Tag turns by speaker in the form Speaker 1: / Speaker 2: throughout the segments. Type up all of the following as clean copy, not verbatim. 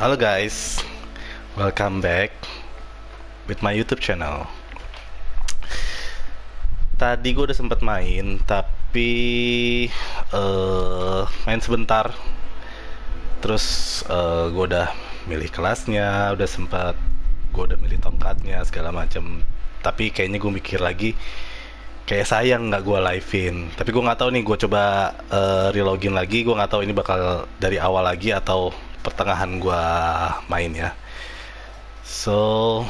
Speaker 1: Halo guys, welcome back with my YouTube channel. Tadi gue udah sempet main, tapi main sebentar. Terus gue udah milih kelasnya, gue udah milih tongkatnya segala macam. Tapi kayaknya gue mikir lagi, kayak sayang nggak gue livein. Tapi gue nggak tahu nih, gue coba relogin lagi. Gue nggak tahu ini bakal dari awal lagi atau pertengahan gue main ya. So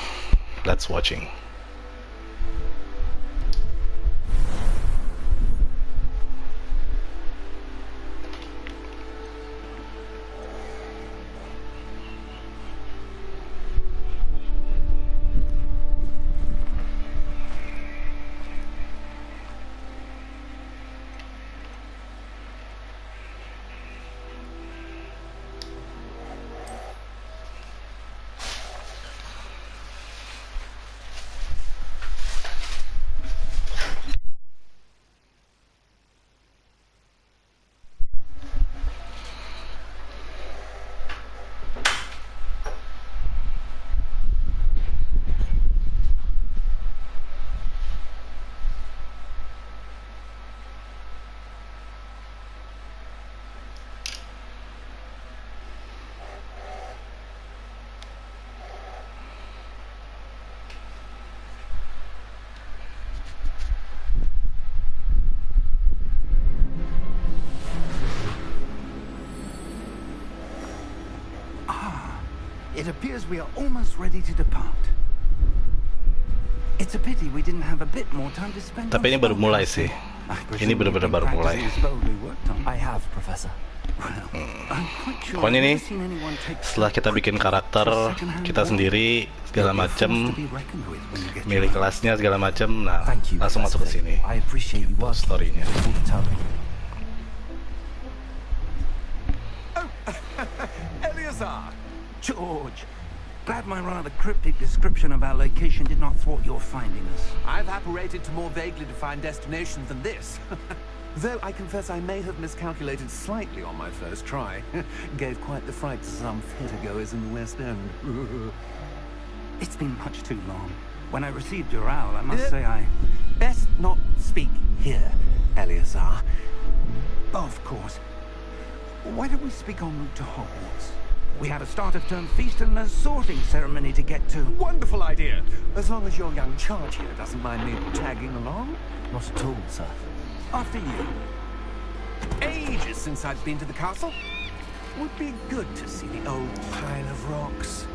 Speaker 1: let's watching.
Speaker 2: It appears we are almost ready to depart. It's a pity we didn't have a bit more time to spend.
Speaker 1: Tapi ini baru mulai sih. Ini benar-benar baru mulai.
Speaker 2: I have, Professor.
Speaker 1: Pokoknya nih, setelah kita bikin karakter kita sendiri segala macem, milih kelasnya segala macem, nah langsung masuk ke sini. Itu storynya.
Speaker 2: George, glad my rather cryptic description of our location did not thwart your finding us.
Speaker 3: I've apparated to more vaguely defined destinations than this. Though I confess I may have miscalculated slightly on my first try. Gave quite the fright to some theatre-goers in the West End.
Speaker 2: It's been much too long. When I received your owl, I must say I...
Speaker 3: Best not speak here, Eleazar.
Speaker 2: Of course. Why don't we speak en route to Hogwarts? We have a start-of-term feast and a sorting ceremony to get to.
Speaker 3: Wonderful idea! As long as your young charge here doesn't mind me tagging along.
Speaker 2: Not at all, sir. After you.
Speaker 3: Ages since I've been to the castle. Would be good to see the old pile of rocks.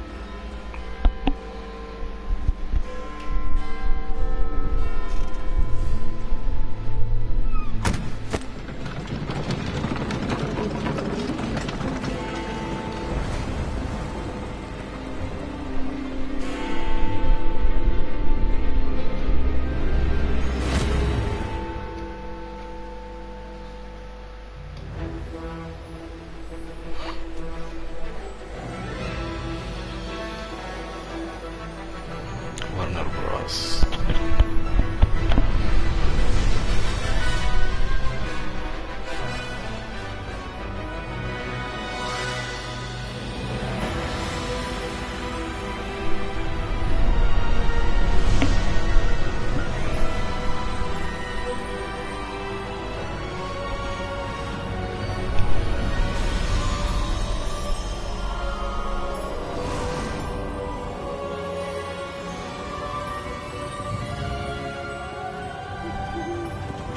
Speaker 1: Warner Bros.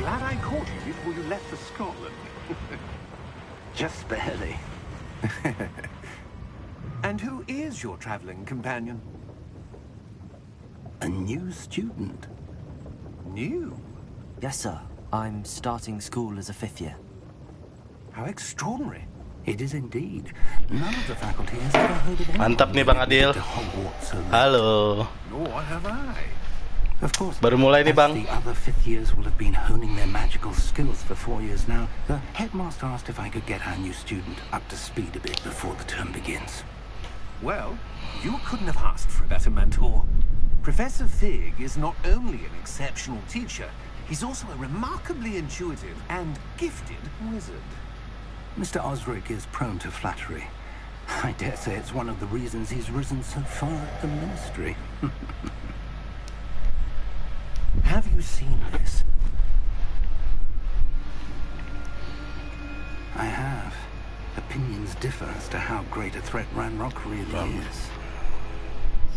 Speaker 3: Glad I caught you before you left for Scotland.
Speaker 2: Just barely.
Speaker 3: And who is your travelling companion?
Speaker 2: A new student.
Speaker 3: New?
Speaker 4: Yes, sir. I'm starting school as a 5th year.
Speaker 3: How extraordinary.
Speaker 2: It is indeed. None of the faculty has ever heard of anyone
Speaker 1: Mantap nih Bang Adil.
Speaker 2: to Hogwarts alone.
Speaker 1: Halo.
Speaker 3: Nor have I.
Speaker 2: Of course,
Speaker 1: Baru mulai nih,
Speaker 2: as
Speaker 1: Bang.
Speaker 2: the other 5th years will have been honing their magical skills for 4 years now, the headmaster asked if I could get our new student up to speed a bit before the term begins.
Speaker 3: Well, you couldn't have asked for a better mentor. Professor Fig is not only an exceptional teacher, he's also a remarkably intuitive and gifted wizard.
Speaker 2: Mr. Osric is prone to flattery, I dare say it's one of the reasons he's risen so far at the Ministry. Have you seen this? I have. Opinions differ as to how great a threat Ranrock really is.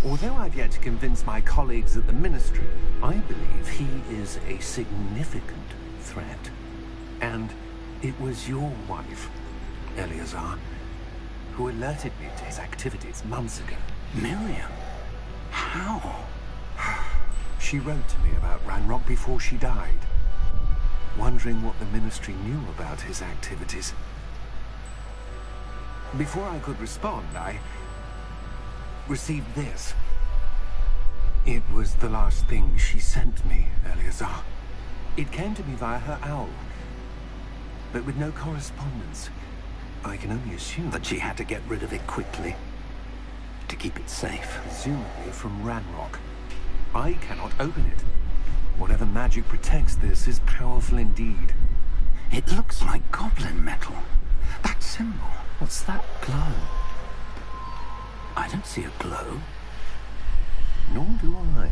Speaker 3: Although I've yet to convince my colleagues at the Ministry, I believe he is a significant threat. And it was your wife, Eleazar, who alerted me to his activities months ago.
Speaker 2: Miriam? How?
Speaker 3: She wrote to me about Ranrock before she died, wondering what the Ministry knew about his activities. Before I could respond, I received this. It was the last thing she sent me, Eleazar. It came to me via her owl, but with no correspondence. I can only assume
Speaker 2: That she had to get rid of it quickly. To keep it safe.
Speaker 3: presumably from Ranrock. I cannot open it. Whatever magic protects this is powerful indeed.
Speaker 2: It looks like goblin metal. That symbol.
Speaker 4: What's that glow?
Speaker 2: I don't see a glow.
Speaker 3: Nor do I.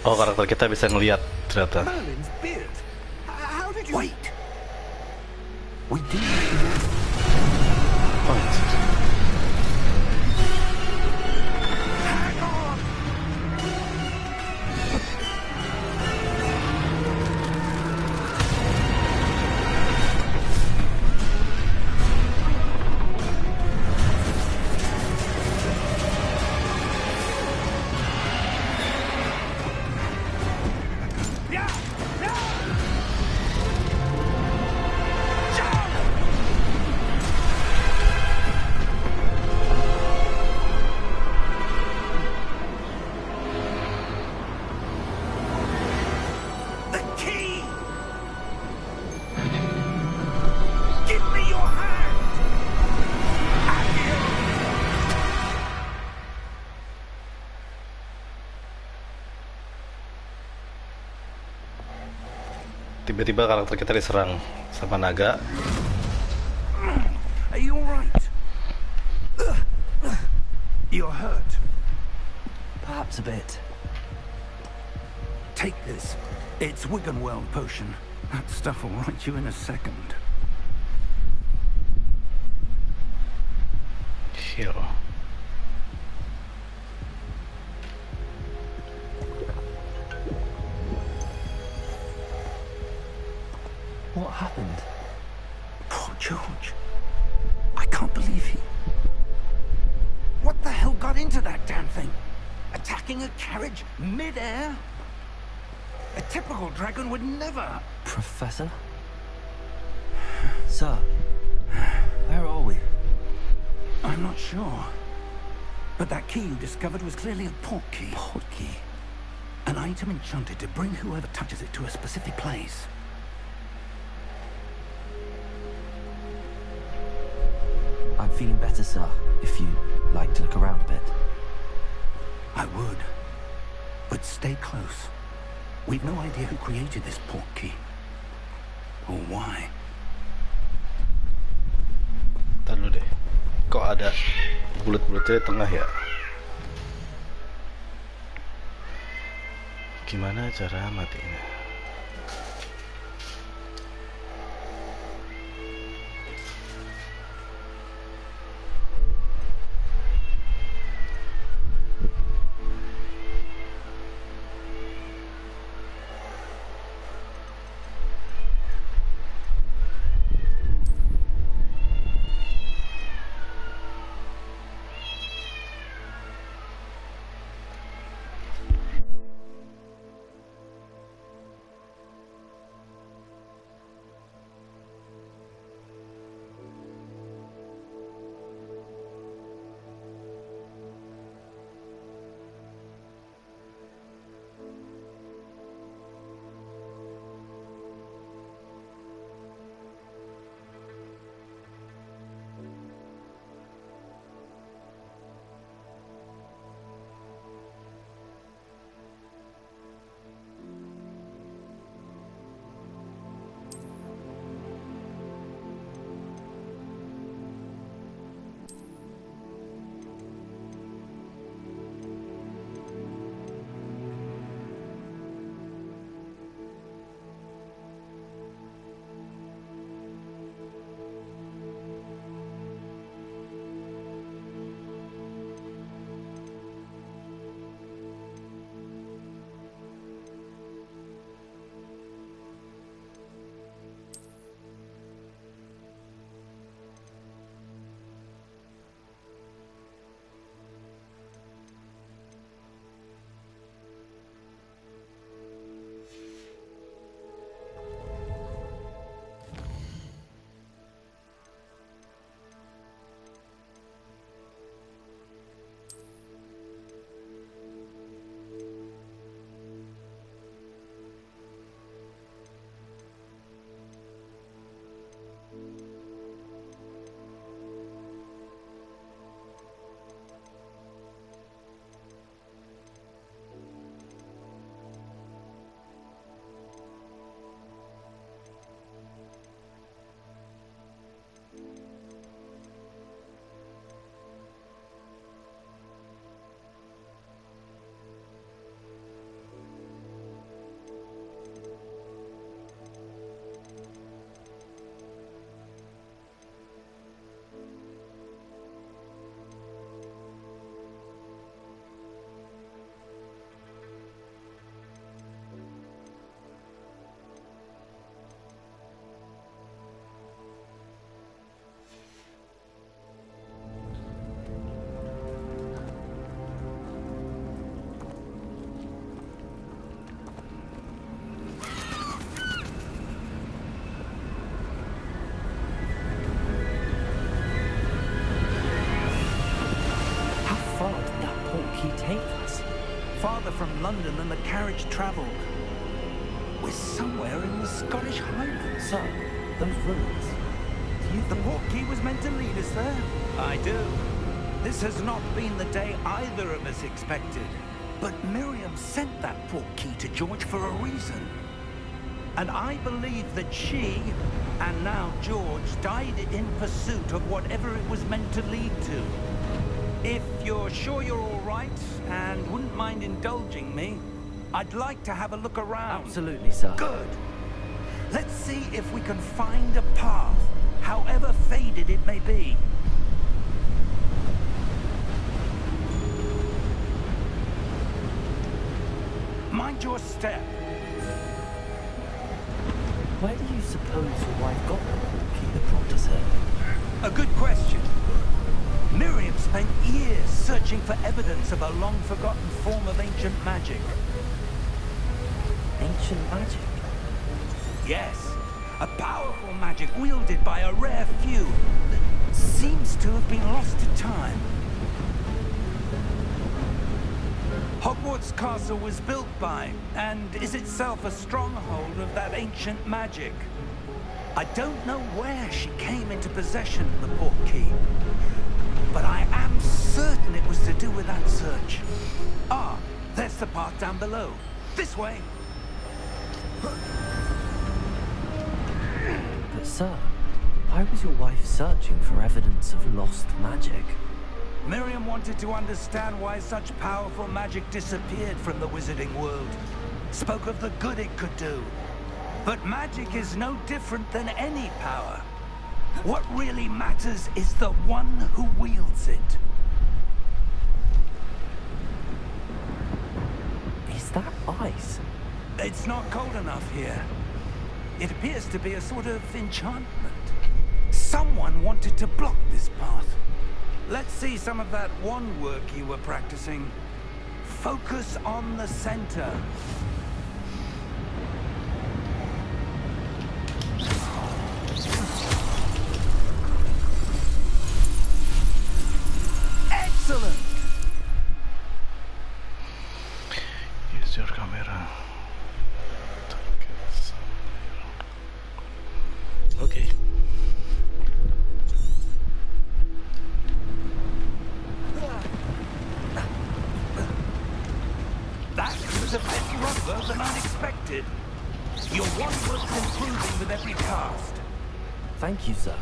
Speaker 1: Oh, karakter kita bisa ngelihat ternyata.
Speaker 3: Merlin's beard. How did you...
Speaker 2: Wait. We do.
Speaker 1: Oh, iya.
Speaker 3: Hang on! Yeah! Yeah! The key! Give me your hand!
Speaker 1: Tiba-tiba karakter kita diserang sama naga.
Speaker 2: Are you alright? You're hurt.
Speaker 4: Perhaps a bit.
Speaker 2: Take this. It's Wiggenweld potion. That stuff will right you in a second.
Speaker 1: Here.
Speaker 4: What happened?
Speaker 2: Poor George. I can't believe he... What the hell got into that damn thing? Attacking a carriage mid-air? A typical dragon would never...
Speaker 4: Professor? Sir, where are we?
Speaker 2: I'm not sure. But that key you discovered was clearly a port key.
Speaker 4: Port key.
Speaker 2: An item enchanted to bring whoever touches it to a specific place.
Speaker 4: I'm feeling better, sir, if you'd like to look around a bit.
Speaker 2: I would. But stay close. We've no idea who created this port key. Or why.
Speaker 1: Ntar dulu deh. Kok ada bulat-bulatnya di tengah ya? Gimana cara matinya?
Speaker 4: far did that portkey take us?
Speaker 2: Farther from London than the carriage travelled. We're somewhere in the Scottish Highlands.
Speaker 4: Sir, those ruins. Do you
Speaker 2: The
Speaker 4: think...
Speaker 2: portkey was meant to lead us there? I do. This has not been the day either of us expected. But Miriam sent that portkey to George for a reason. And I believe that she, and now George, died in pursuit of whatever it was meant to lead to. If you're sure you're all right, and wouldn't mind indulging me, I'd like to have a look around.
Speaker 4: Absolutely, sir.
Speaker 2: Good. Let's see if we can find a path, however faded it may be. Mind your step.
Speaker 4: Where do you suppose your wife got the portkey that brought us here?
Speaker 2: A good question. Miriam spent years searching for evidence of a long-forgotten form of ancient magic.
Speaker 4: Ancient magic?
Speaker 2: Yes, a powerful magic wielded by a rare few that seems to have been lost to time. Hogwarts Castle was built by, and is itself a stronghold of that ancient magic. I don't know where she came into possession of the portkey, but I am certain it was to do with that search. Ah, there's the path down below. This way.
Speaker 4: But sir, why was your wife searching for evidence of lost magic?
Speaker 2: Miriam wanted to understand why such powerful magic disappeared from the wizarding world. Spoke of the good it could do. But magic is no different than any power. What really matters is the one who wields it.
Speaker 4: Is that ice?
Speaker 2: It's not cold enough here. It appears to be a sort of enchantment. Someone wanted to block this path. Let's see some of that wand work you were practicing. Focus on the center. Excellent!
Speaker 1: Use your camera. Okay.
Speaker 2: That was a bit rougher than unexpected. Your wand work's improving with every cast.
Speaker 4: Thank you, sir.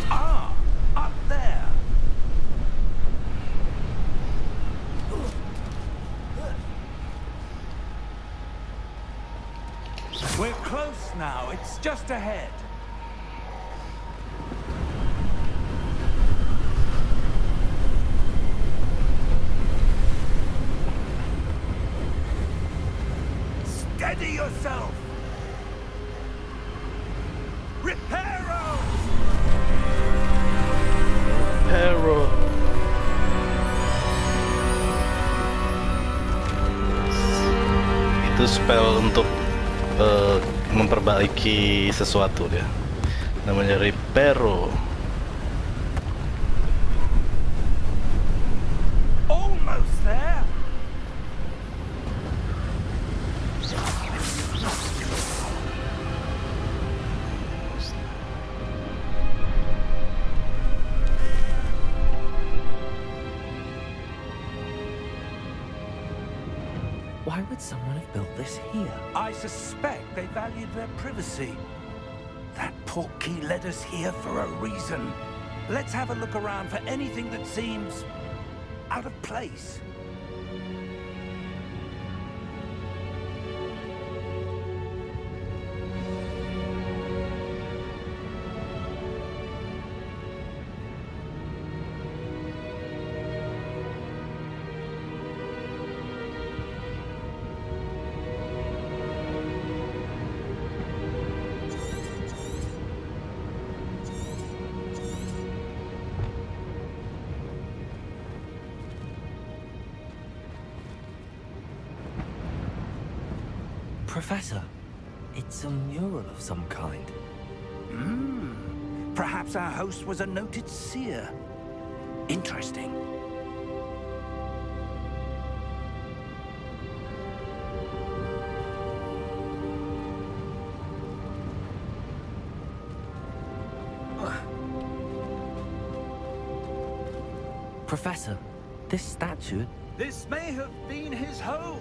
Speaker 2: Ah, up there. We're close now. It's just ahead. Steady yourself. Reparo!
Speaker 1: Hero. Itu spell untuk memperbaiki sesuatu dia. Namanya Reparo.
Speaker 2: Almost there.
Speaker 4: Why would someone have built this here?
Speaker 2: I suspect they valued their privacy. That portkey led us here for a reason. Let's have a look around for anything that seems out of place.
Speaker 4: Professor, it's a mural of some kind.
Speaker 2: Perhaps our host was a noted seer. Interesting.
Speaker 4: Professor, this statue...
Speaker 2: This may have been his home.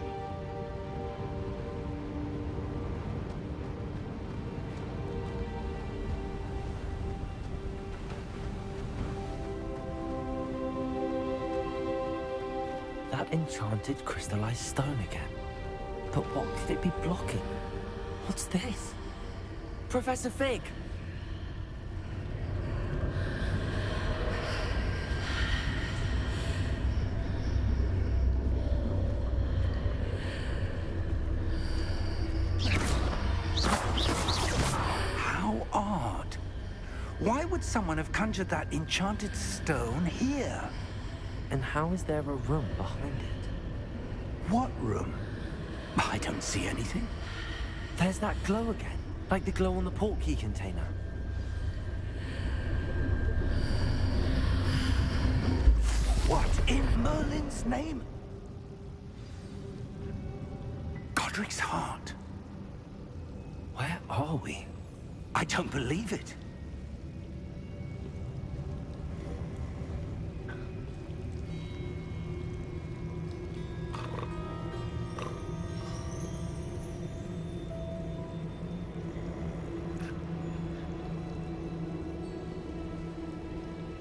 Speaker 4: That enchanted crystallized stone again. But what could it be blocking? What's this? Professor Fig!
Speaker 2: How odd. Why would someone have conjured that enchanted stone here?
Speaker 4: And how is there a room behind it?
Speaker 2: What room? I don't see anything.
Speaker 4: There's that glow again, like the glow on the portkey container.
Speaker 2: What in Merlin's name? Godric's heart.
Speaker 4: Where are we?
Speaker 2: I don't believe it.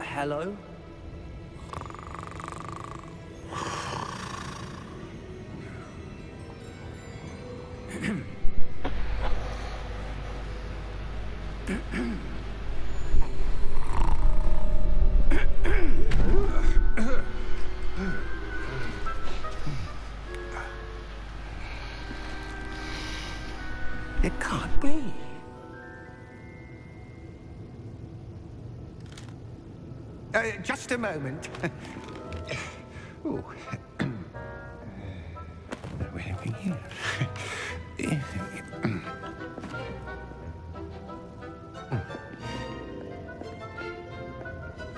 Speaker 4: Hello?
Speaker 2: It can't be. Just a moment. Ooh. We're having here.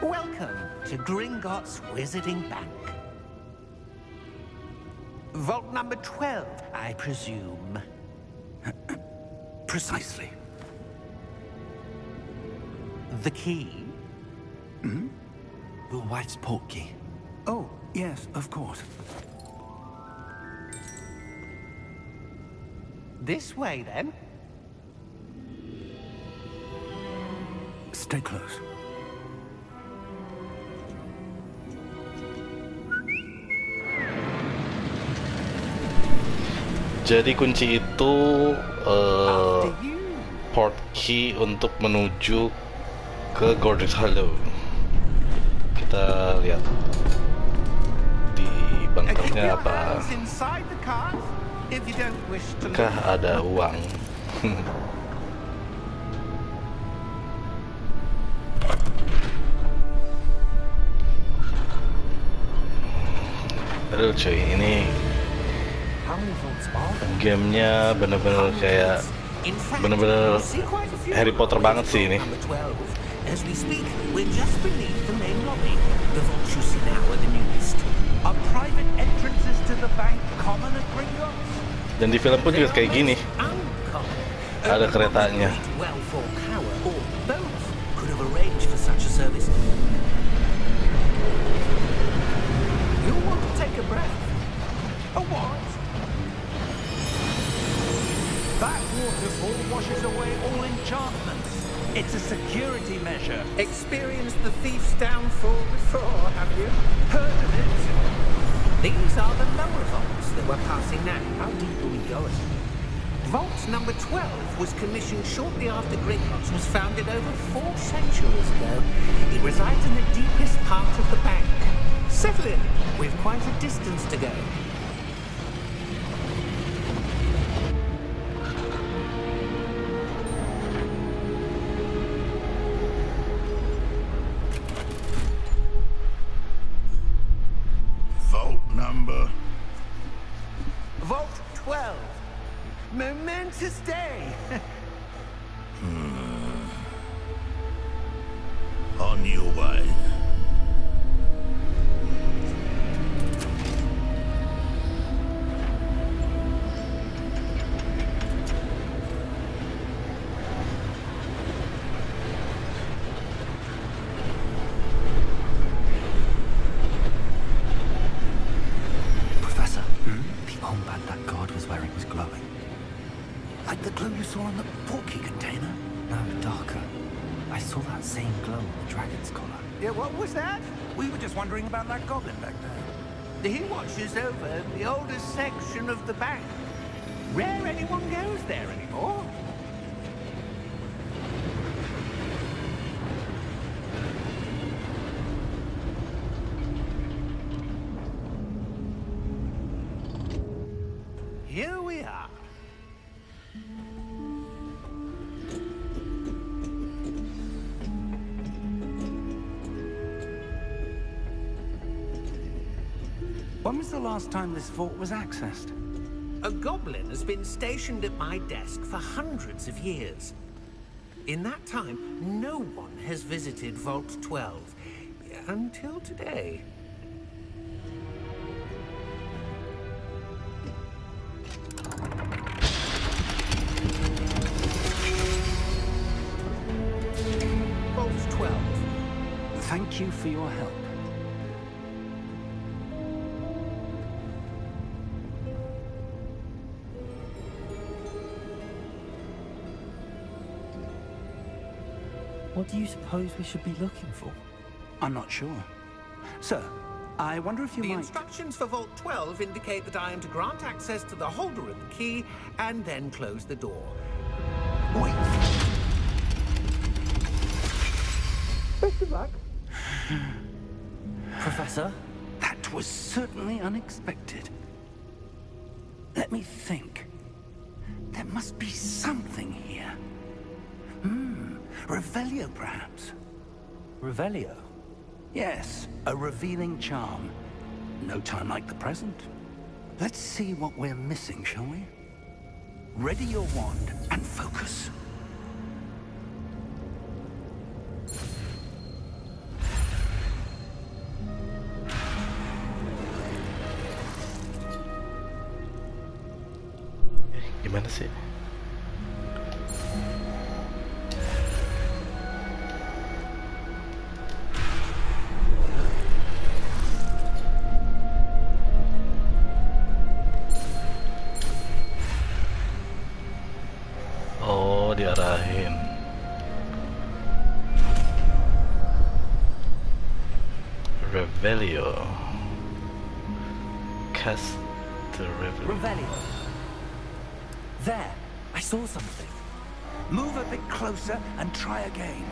Speaker 2: Welcome to Gringotts Wizarding Bank. Vault number 12, I presume. Precisely. The key?
Speaker 4: Your wife's portkey.
Speaker 2: Oh, yes, of course. This way, then. Stay close.
Speaker 1: Jadi kunci itu portkey untuk menuju ke Godric's Hollow. Kita lihat di bunkernya apa. Apakah ada uang? Aduh cuy, ini gamenya bener-bener kayak bener-bener Harry Potter banget sih ini.
Speaker 2: As we speak, we're just beneath the main lobby. The vaults you see now are the newest. Are private entrances to the bank common at Gringotts?
Speaker 1: Dan di film pun juga kayak gini. Ada keretanya.
Speaker 2: Well-formed power, or both, could have arranged for such a service. You want to take a breath? A what? That waterfall washes away all enchantments. It's a security measure. Experienced the thief's downfall before, have you? Heard of it? These are the lower vaults that we're passing now.
Speaker 4: How deep are we going?
Speaker 2: Vault number 12 was commissioned shortly after Gringotts was founded over 4 centuries ago. It resides in the deepest part of the bank. Settle in. We've quite a distance to go.
Speaker 5: Vault number?
Speaker 2: Vault 12.
Speaker 3: Momentous day.
Speaker 5: On your way.
Speaker 4: Professor, the armband that guard was wearing was glowing.
Speaker 2: Like the glow you saw on the porky container?
Speaker 4: No, darker. I saw that same glow on the dragon's collar.
Speaker 3: Yeah, what was that?
Speaker 2: We were just wondering about that goblin back there.
Speaker 3: He watches over the oldest section of the bank. Rare anyone goes there anymore. Here we are.
Speaker 2: When was the last time this vault was accessed?
Speaker 3: A goblin has been stationed at my desk for hundreds of years. In that time, no one has visited Vault 12. Until today. Vault 12.
Speaker 2: Thank you for your help.
Speaker 4: What do you suppose we should be looking for?
Speaker 2: I'm not sure. Sir, I wonder if you
Speaker 3: The
Speaker 2: might...
Speaker 3: instructions for Vault 12 indicate that I am to grant access to the holder of the key and then close the door.
Speaker 2: Wait!
Speaker 3: Best of luck.
Speaker 4: Professor?
Speaker 2: That was certainly unexpected. Let me think. There must be something here. Revelio, perhaps?
Speaker 4: Revelio?
Speaker 2: Yes, a revealing charm. No time like the present. Let's see what we're missing, shall we? Ready your wand and focus.
Speaker 1: Gimana sih? Oh, diarahin. Revelio. Cast the Revelio.
Speaker 4: Revelio. There! I saw something.
Speaker 2: Move a bit closer and try again.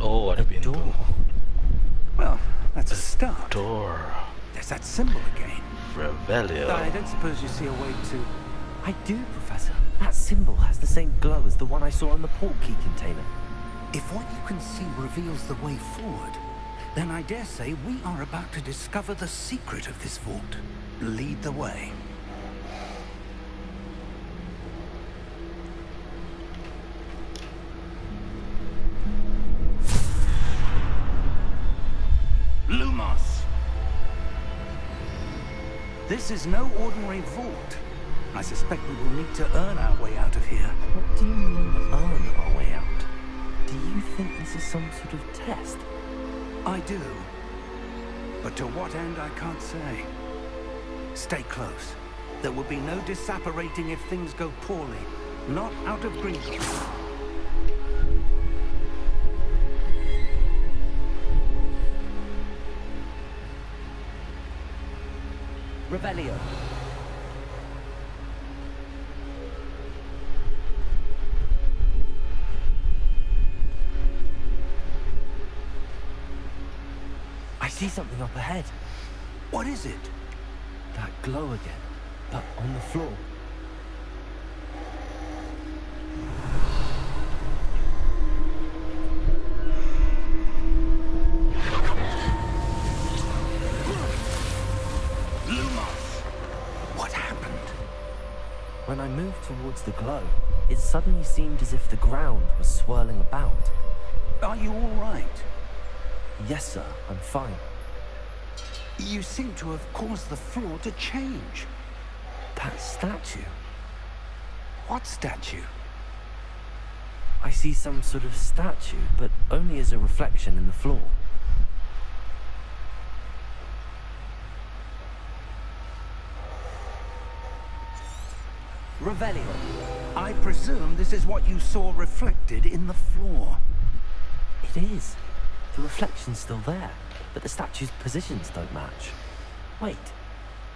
Speaker 1: Oh, ada pintu.
Speaker 4: Door.
Speaker 2: Well, that's a start.
Speaker 1: Door.
Speaker 2: There's that symbol again.
Speaker 1: Revelio.
Speaker 2: I don't suppose you see a way to...
Speaker 4: I do, Professor. That symbol has the same glow as the one I saw on the port key container.
Speaker 2: If what you can see reveals the way forward, then I dare say we are about to discover the secret of this vault. Lead the way. Lumos! This is no ordinary vault. I suspect we will need to earn our way out of here.
Speaker 4: What do you mean, earn our way out? Do you think this is some sort of test?
Speaker 2: I do. But to what end, I can't say. Stay close. There will be no disapparating if things go poorly. Not out of Gringotts.
Speaker 4: Revelio. I see something up ahead.
Speaker 2: What is it?
Speaker 4: That glow again, but on the floor. When I moved towards the glow, it suddenly seemed as if the ground was swirling about.
Speaker 2: Are you all right?
Speaker 4: Yes, sir, I'm fine.
Speaker 2: You seem to have caused the floor to change.
Speaker 4: That statue?
Speaker 2: What statue?
Speaker 4: I see some sort of statue, but only as a reflection in the floor.
Speaker 2: Revelio, I presume this is what you saw reflected in the floor.
Speaker 4: It is. The reflection's still there, but the statue's positions don't match. Wait,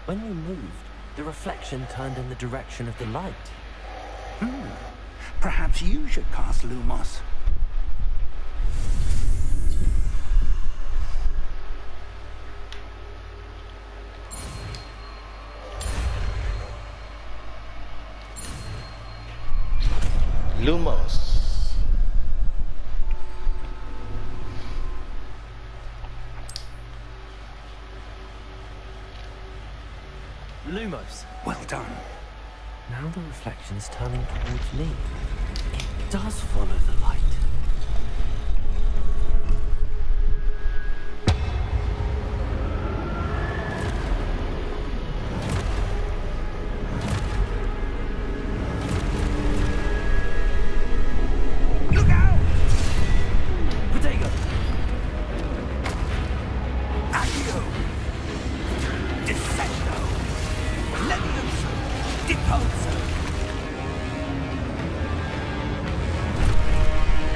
Speaker 4: when you moved, the reflection turned in the direction of the light.
Speaker 2: Perhaps you should cast Lumos.
Speaker 1: Lumos.
Speaker 4: Lumos.
Speaker 2: Well done.
Speaker 4: Now the reflection's turning towards me. It does follow the light.
Speaker 2: Look out!
Speaker 4: Protego!
Speaker 2: Accio! Descendo! Levioso! Deposo!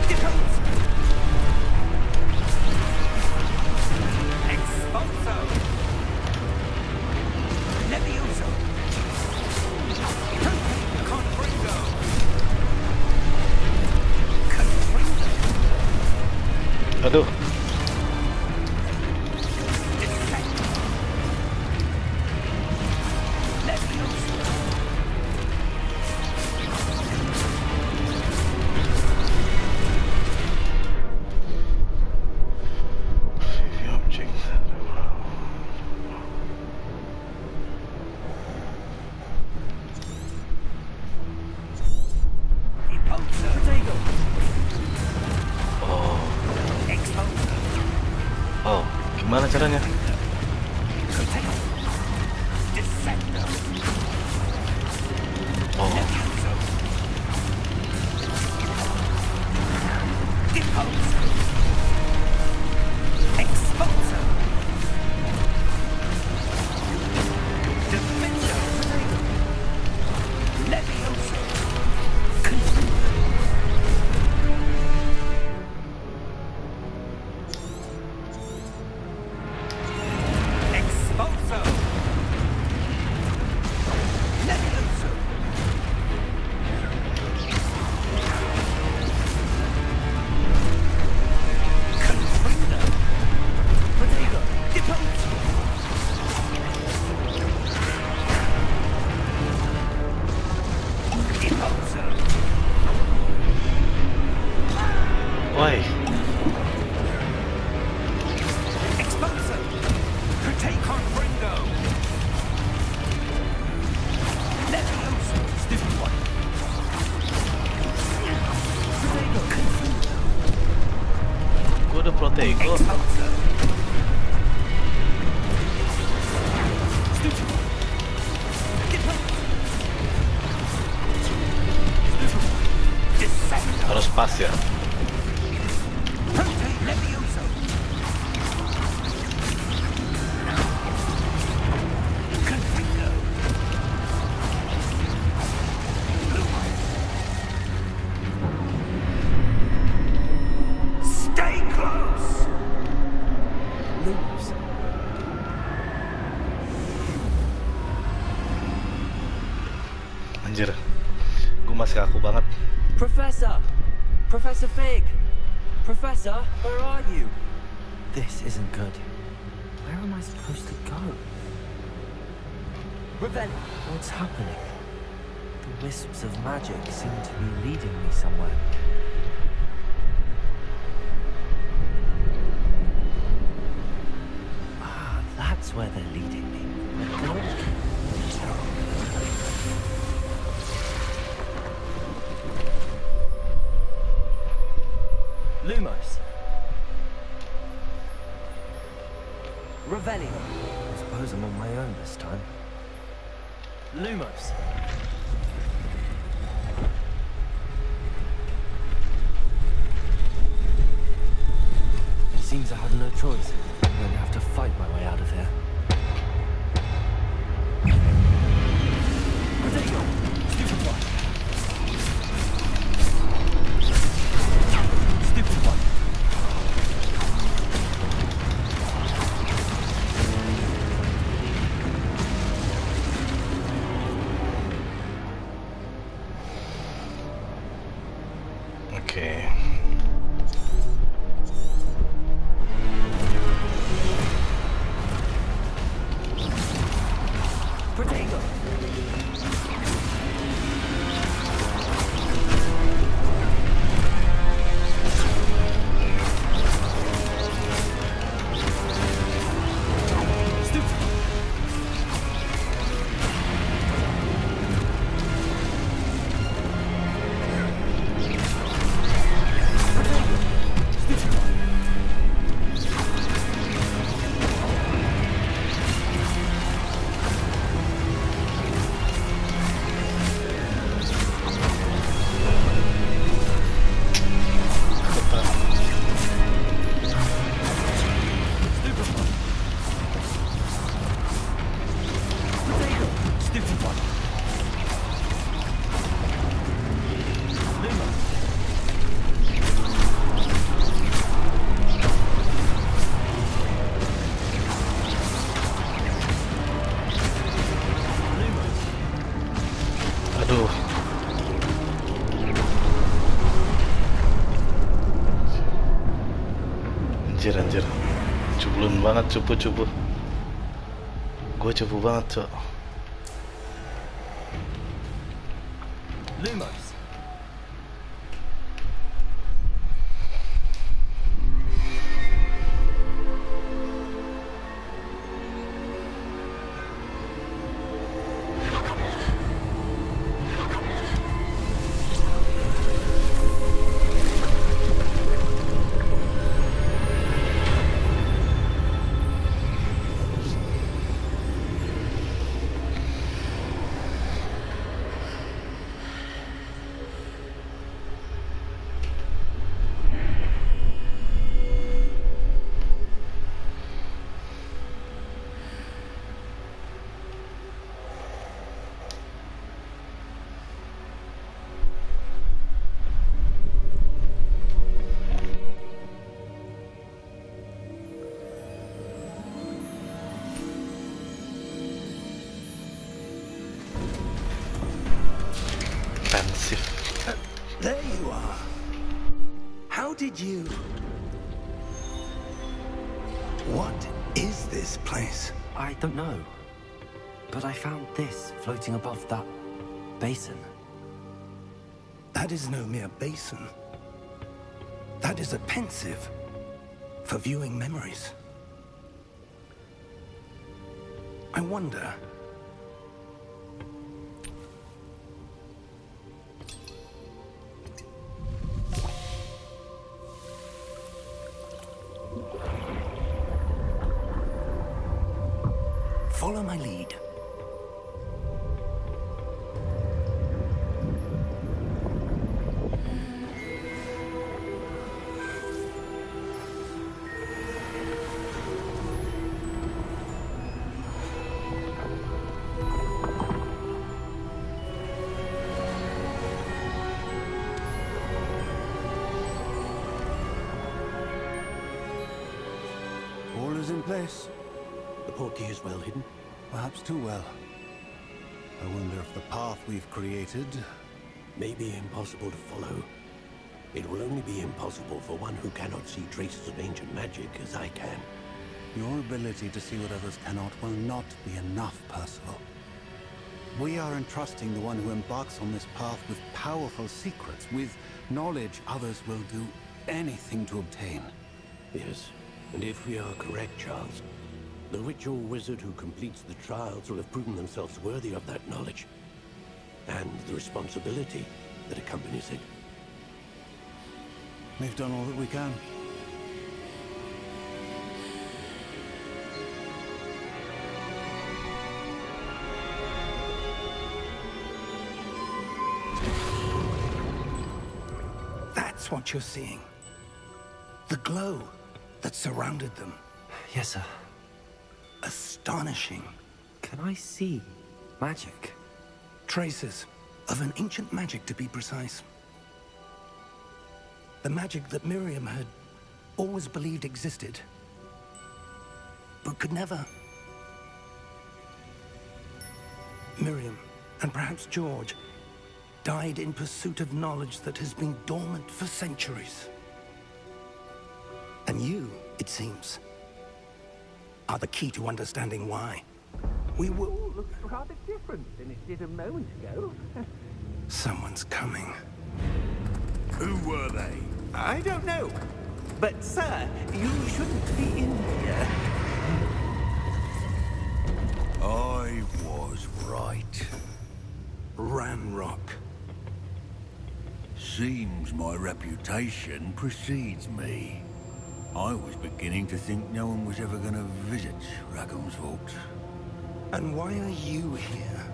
Speaker 2: Deposo! Expulso! Levioso! Confringo! Confringo!
Speaker 1: Aduh. Oh, gimana caranya? Oh, why? Gua udah Protego. Harus pas ya.
Speaker 2: Stay close!
Speaker 4: Lumos.
Speaker 1: Anjir, gue masih kaku banget.
Speaker 4: Professor! Professor Fig! Professor, where are you? This isn't good. Where am I supposed to go? Revelli! What's happening? The wisps of magic seem to be leading me somewhere. Ah, that's where they're leading me. Revelio. I suppose I'm on my own this time. Lumos. Seems I have no choice. I'm going to have to fight my way out of here. Protego! Stupid one! Stupid one!
Speaker 1: Okay.
Speaker 4: Protego!
Speaker 1: Aduh. Anjir. Cublun banget, cupu. Gue cupu banget, Cok.
Speaker 4: Lumos.
Speaker 1: Pensif.
Speaker 2: There you are. How did you... What is this place?
Speaker 4: I don't know. But I found this floating above that basin.
Speaker 2: That is no mere basin. That is a pensive for viewing memories. I wonder... Follow my lead.
Speaker 6: All is in place.
Speaker 3: The portkey is well hidden.
Speaker 6: Perhaps too well. I wonder if the path we've created...
Speaker 3: May be impossible to follow. It will only be impossible for one who cannot see traces of ancient magic as I can.
Speaker 6: Your ability to see what others cannot will not be enough, Percival. We are entrusting the one who embarks on this path with powerful secrets, with knowledge others will do anything to obtain.
Speaker 3: Yes, and if we are correct, Charles, the witch or wizard who completes the trials will have proven themselves worthy of that knowledge, and the responsibility that accompanies it.
Speaker 6: We've done all that we can.
Speaker 2: That's what you're seeing. The glow that surrounded them.
Speaker 4: Yes, sir.
Speaker 2: Astonishing.
Speaker 4: Can I see magic?
Speaker 2: Traces of an ancient magic, to be precise. The magic that Miriam had always believed existed, but could never. Miriam, and perhaps George, died in pursuit of knowledge that has been dormant for centuries. And you, it seems, are the key to understanding why. We will...
Speaker 3: All looks rather different than it did a moment ago.
Speaker 2: Someone's coming.
Speaker 5: Who were they?
Speaker 3: I don't know. But, sir, you shouldn't be in here.
Speaker 5: I was right.
Speaker 2: Ranrock.
Speaker 5: Seems my reputation precedes me. I was beginning to think no one was ever going to visit Rackham's vault.
Speaker 2: And why are you here?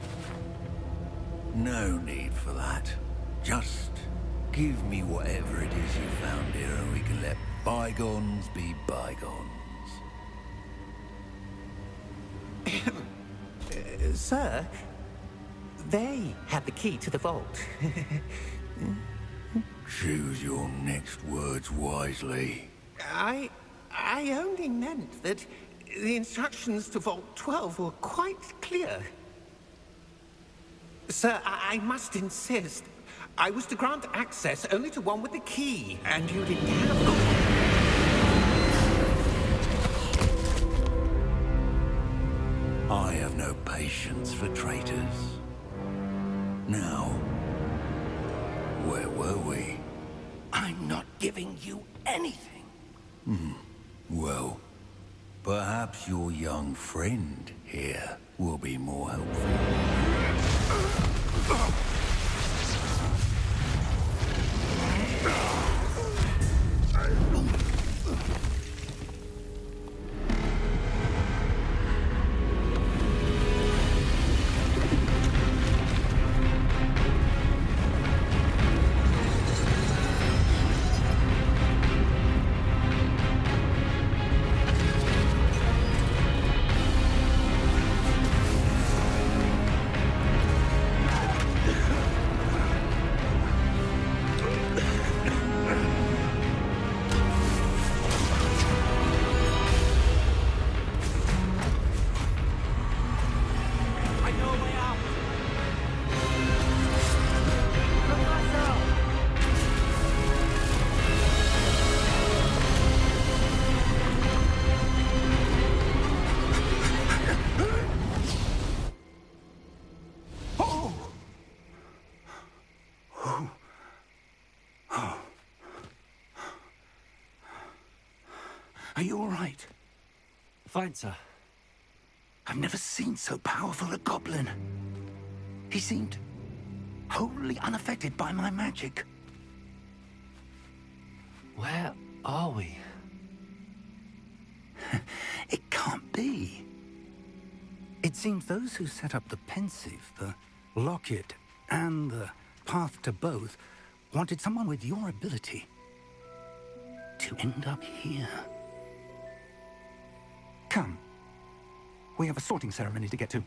Speaker 5: No need for that. Just give me whatever it is you found here and we can let bygones be bygones.
Speaker 3: Sir, they had the key to the vault.
Speaker 5: Choose your next words wisely.
Speaker 3: I only meant that the instructions to Vault 12 were quite clear. Sir, I must insist. I was to grant access only to one with the key, and you didn't have them.
Speaker 5: I have no patience for traitors. Now, where were we?
Speaker 2: I'm not giving you anything.
Speaker 5: Well, perhaps your young friend here will be more helpful.
Speaker 2: Are you all right?
Speaker 4: Fine, sir.
Speaker 2: I've never seen so powerful a goblin. He seemed wholly unaffected by my magic.
Speaker 4: Where are we?
Speaker 2: It can't be. It seems those who set up the pensive, the locket, and the path to both wanted someone with your ability to end up here. Come. We have a sorting ceremony to get to.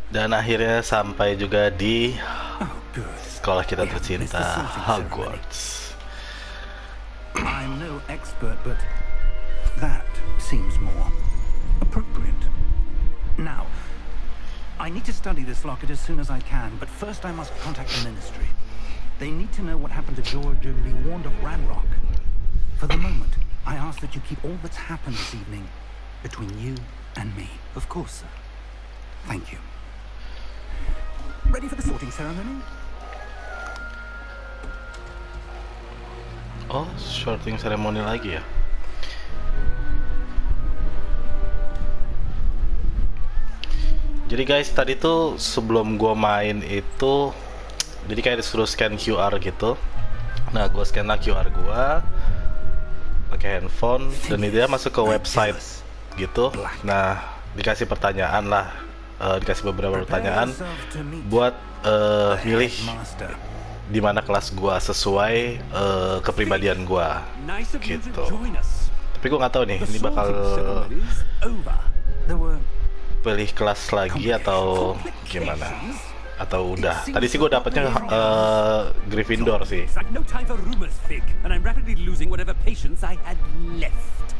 Speaker 1: Dan akhirnya sampai juga di
Speaker 2: Oh, good.
Speaker 1: sekolah kita
Speaker 2: We haven't missed the
Speaker 1: tercinta,
Speaker 2: sorting
Speaker 1: Hogwarts.
Speaker 2: I'm no expert, but that seems more appropriate. Now, I need to study this locket as soon as I can, but first I must contact the Ministry. They need to know what happened to George and be warned of Ranrock. For the moment, I ask that you keep all that's happened this evening between you and me.
Speaker 4: Of course, sir.
Speaker 2: Thank you. Ready for the sorting ceremony?
Speaker 1: Oh, sorting ceremony lagi ya. Jadi guys, tadi tuh sebelum gua main itu, jadi kayak disuruh scan QR gitu. Nah, gua scan lah QR gua pakai handphone dan dia masuk ke website gitu. Nah, dikasih pertanyaan lah, dikasih beberapa pertanyaan buat milih di mana kelas gua sesuai kepribadian gua gitu. Tapi gua nggak tahu nih, ini bakal pilih kelas lagi atau gimana? Atau udah? Tadi sih gue dapetnya Gryffindor sih.
Speaker 3: No time for rumors, Fig, and I'm rapidly losing whatever patience I had left.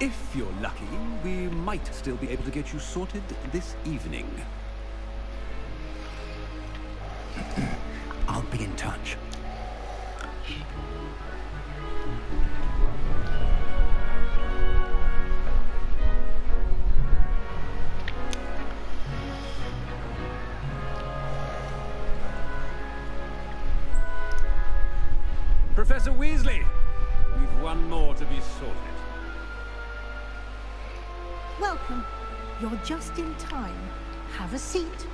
Speaker 3: If you're lucky, we might still be able to get you sorted this evening.
Speaker 2: I'll be in touch.
Speaker 3: Professor Weasley, we've one more to be sorted.
Speaker 7: Welcome. You're just in time. Have a seat.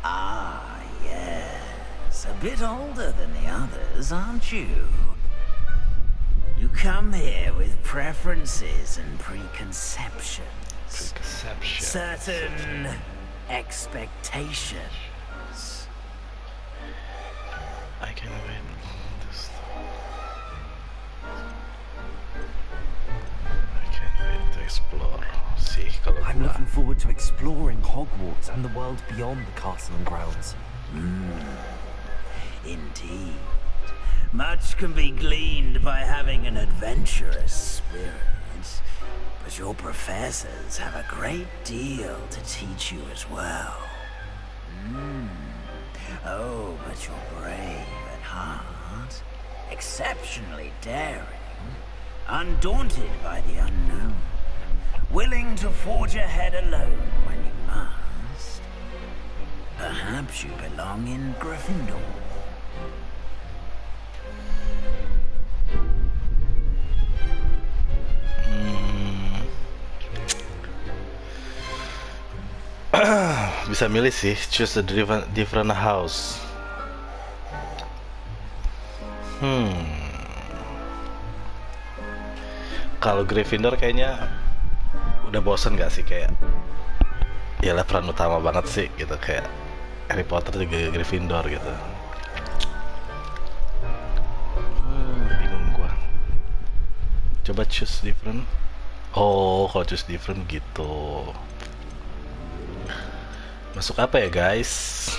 Speaker 8: Ah, yes. A bit older than the others, aren't you? You come here with preferences and preconceptions. Certain expectations.
Speaker 1: I can wait. I can't wait to explore. See, kalau
Speaker 4: I'm looking forward to exploring Hogwarts and the world beyond the castle and grounds.
Speaker 8: Indeed. Much can be gleaned by having an adventurous spirit, but your professors have a great deal to teach you as well. Oh, but you're brave at heart, exceptionally daring, undaunted by the unknown, willing to forge ahead alone when you must. Perhaps you belong in Gryffindor.
Speaker 1: bisa milih sih, choose a different house. Kalau Gryffindor kayaknya udah bosen gak sih, kayak yalah peran utama banget sih gitu, kayak Harry Potter juga Gryffindor gitu. Bingung gua. Coba choose different. Oh, kalau choose different gitu. Masuk apa ya guys?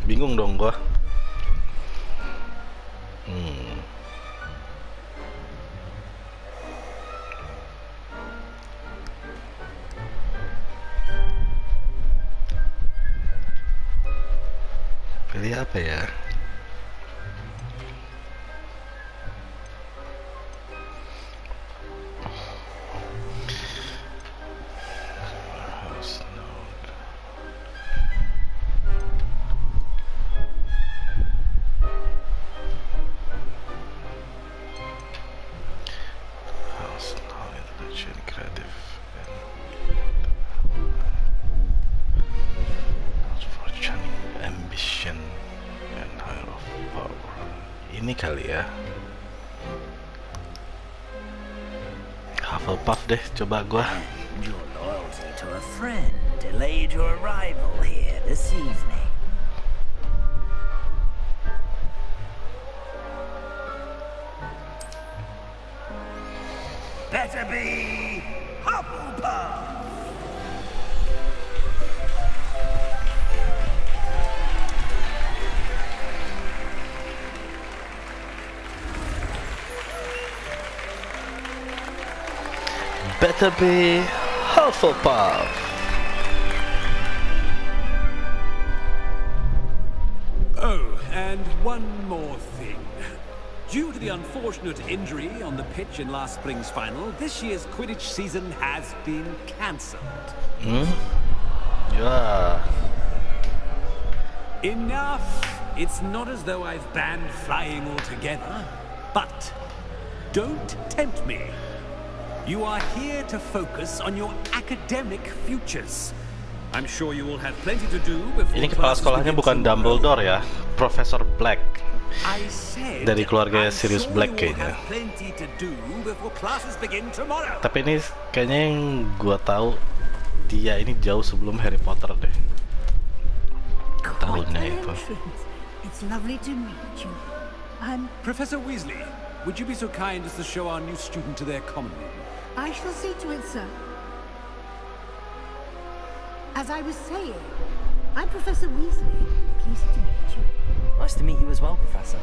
Speaker 1: Bingung dong gua. Pilih apa ya? Ini kali ya. Hufflepuff deh, coba gua.
Speaker 8: And your loyalty to a friend delayed your arrival here this evening. Better be Hufflepuff!
Speaker 1: Better be Hufflepuff.
Speaker 3: Oh, and one more thing. Due to the unfortunate injury on the pitch in last spring's final, this year's Quidditch season has been cancelled.
Speaker 1: Ya,
Speaker 3: Enough! It's not as though I've banned flying altogether, but don't tempt me. You are here to focus on your academic futures. I'm sure you will have plenty to do before
Speaker 1: ini kepala
Speaker 3: classes
Speaker 1: sekolahnya
Speaker 3: begin
Speaker 1: bukan
Speaker 3: tomorrow.
Speaker 1: Dumbledore ya, Profesor Black.
Speaker 3: I said,
Speaker 1: Dari keluarga
Speaker 3: I'm
Speaker 1: Sirius
Speaker 3: sure
Speaker 1: Black
Speaker 3: you will
Speaker 1: kayaknya.
Speaker 3: have plenty to do before classes begin tomorrow.
Speaker 1: Tapi ini kayaknya yang gua tahu dia ini jauh sebelum Harry Potter deh.
Speaker 7: Quite
Speaker 1: Tahunnya
Speaker 7: an
Speaker 1: itu.
Speaker 7: entrance. It's lovely to meet you. I'm...
Speaker 3: Professor Weasley, would you be so kind as to show our new student to their common room?
Speaker 7: I shall see to it, sir. As I was saying, I'm Professor Weasley. Pleased to meet you.
Speaker 4: Nice to meet you as well, Professor.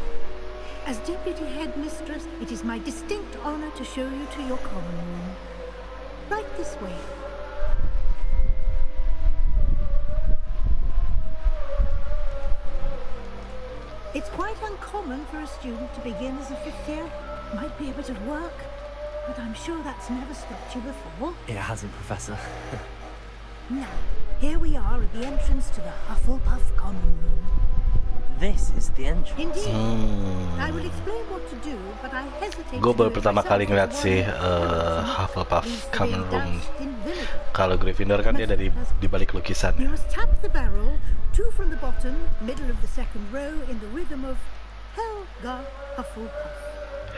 Speaker 7: As Deputy Headmistress, it is my distinct honor to show you to your common room. Right this way. It's quite uncommon for a student to begin as a fifth year. Might be a bit of work, but I'm sure that's never stopped you before.
Speaker 4: It hasn't, Professor.
Speaker 7: Now, here we are at the entrance to the Hufflepuff common room.
Speaker 4: This is the entrance.
Speaker 7: Indeed. I will explain what to do, but I hesitate
Speaker 1: Gue
Speaker 7: to do
Speaker 1: baru
Speaker 7: it
Speaker 1: pertama
Speaker 7: myself
Speaker 1: kali ngeliat
Speaker 7: as
Speaker 1: sih
Speaker 7: one
Speaker 1: Hufflepuff
Speaker 7: needs to be
Speaker 1: Common Room.
Speaker 7: doused in vinegar.
Speaker 1: Kalau Gryffindor kan dia dari di balik
Speaker 7: You
Speaker 1: lukisannya.
Speaker 7: must tap the barrel, 2 from the bottom, middle of the second row, in the rhythm of Helga Hufflepuff.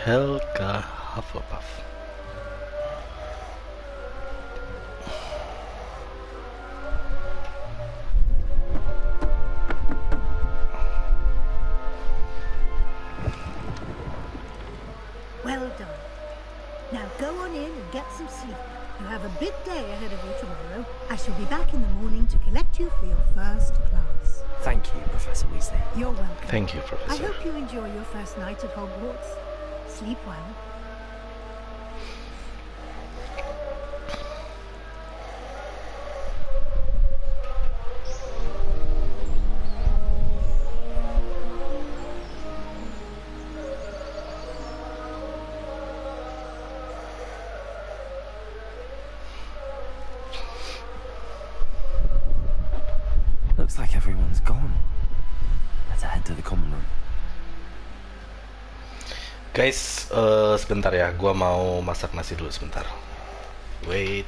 Speaker 1: Helga Hufflepuff.
Speaker 7: Well done. Now go on in and get some sleep. You have a big day ahead of you tomorrow. I shall be back in the morning to collect you for your first class.
Speaker 4: Thank you, Professor Weasley.
Speaker 7: You're welcome.
Speaker 1: Thank you,
Speaker 7: I
Speaker 1: Professor.
Speaker 7: hope you enjoy your first night at Hogwarts. Sleep well.
Speaker 4: Looks like everyone's gone. Let's head to the common room.
Speaker 1: Guys, sebentar ya, gua mau masak nasi dulu sebentar. Wait.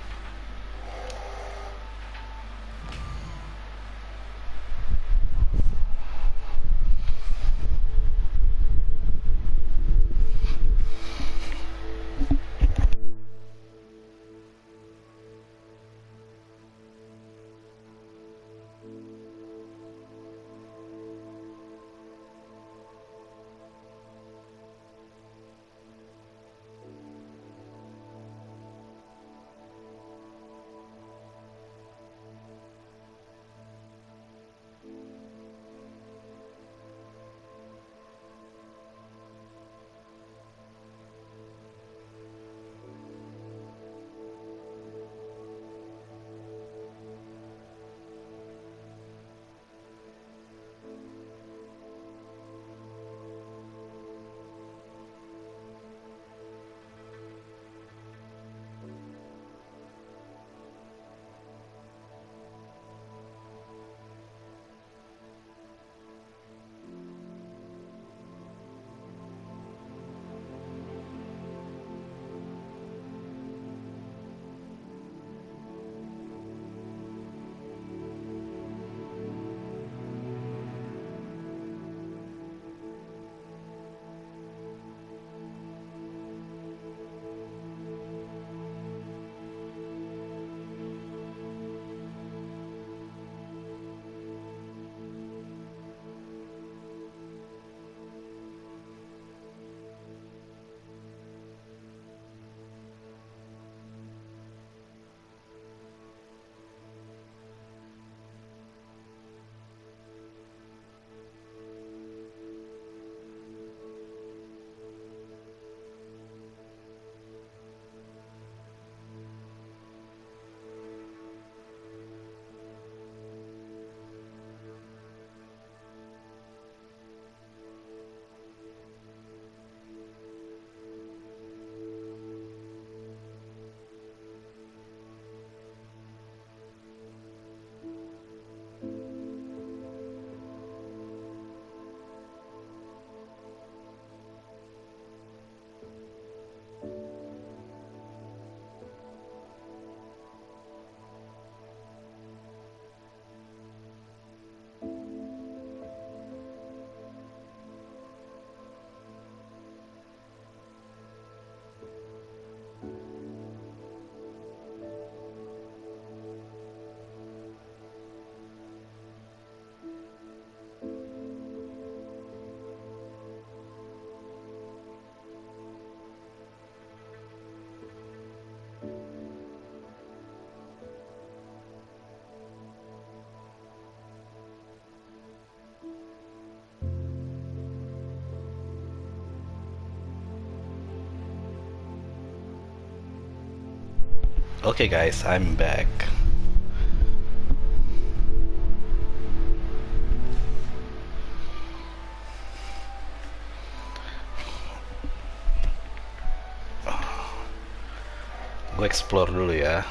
Speaker 1: Okay guys, I'm back. Gue explore dulu ya.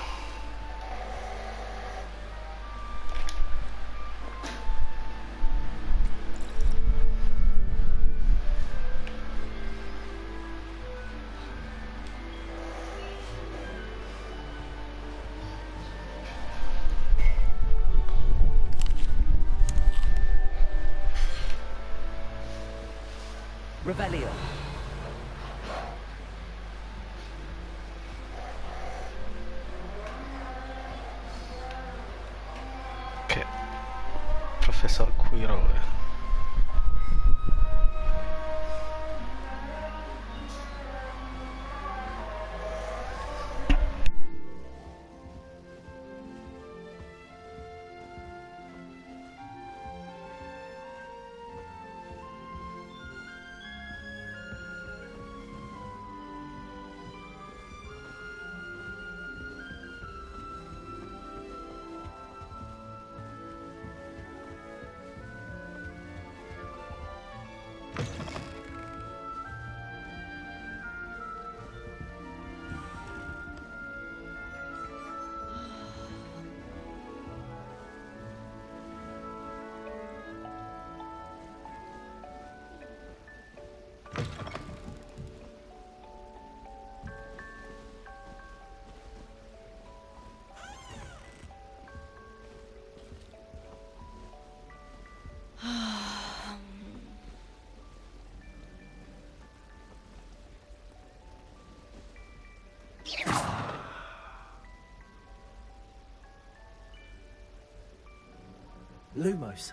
Speaker 4: Revelio.
Speaker 1: Oke, Profesor Quirrell ya.
Speaker 4: Lumos.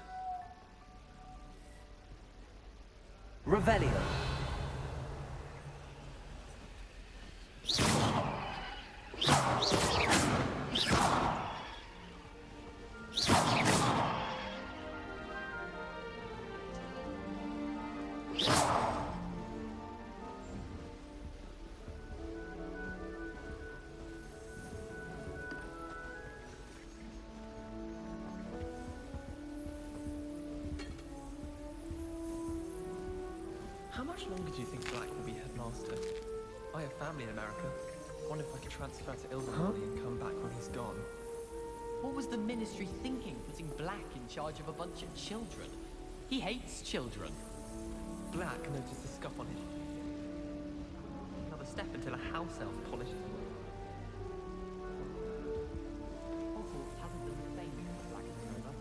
Speaker 4: Revelio.
Speaker 9: How much longer do you think Black will be headmaster? I have family in America. Wonder if I could transfer to Ilvermorny and come back when he's gone.
Speaker 10: What was the Ministry thinking, putting Black in charge of a bunch of children? He hates children.
Speaker 9: Black noticed the scuff on him. Another step until a house elf polished him.
Speaker 10: Hogwarts hasn't been famous for Black and Silver.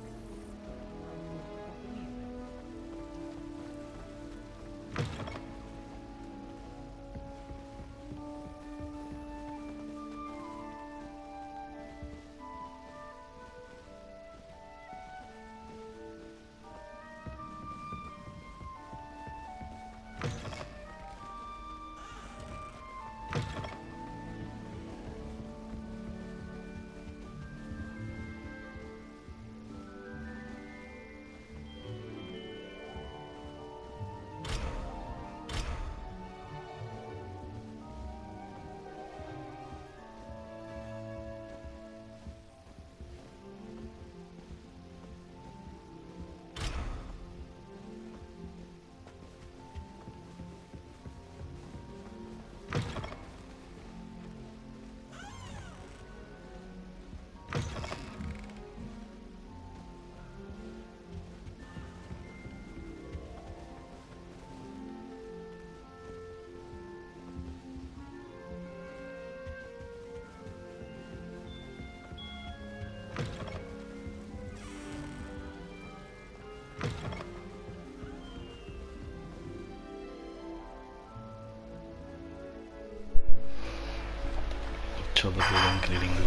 Speaker 1: Coba keliling-keliling dulu.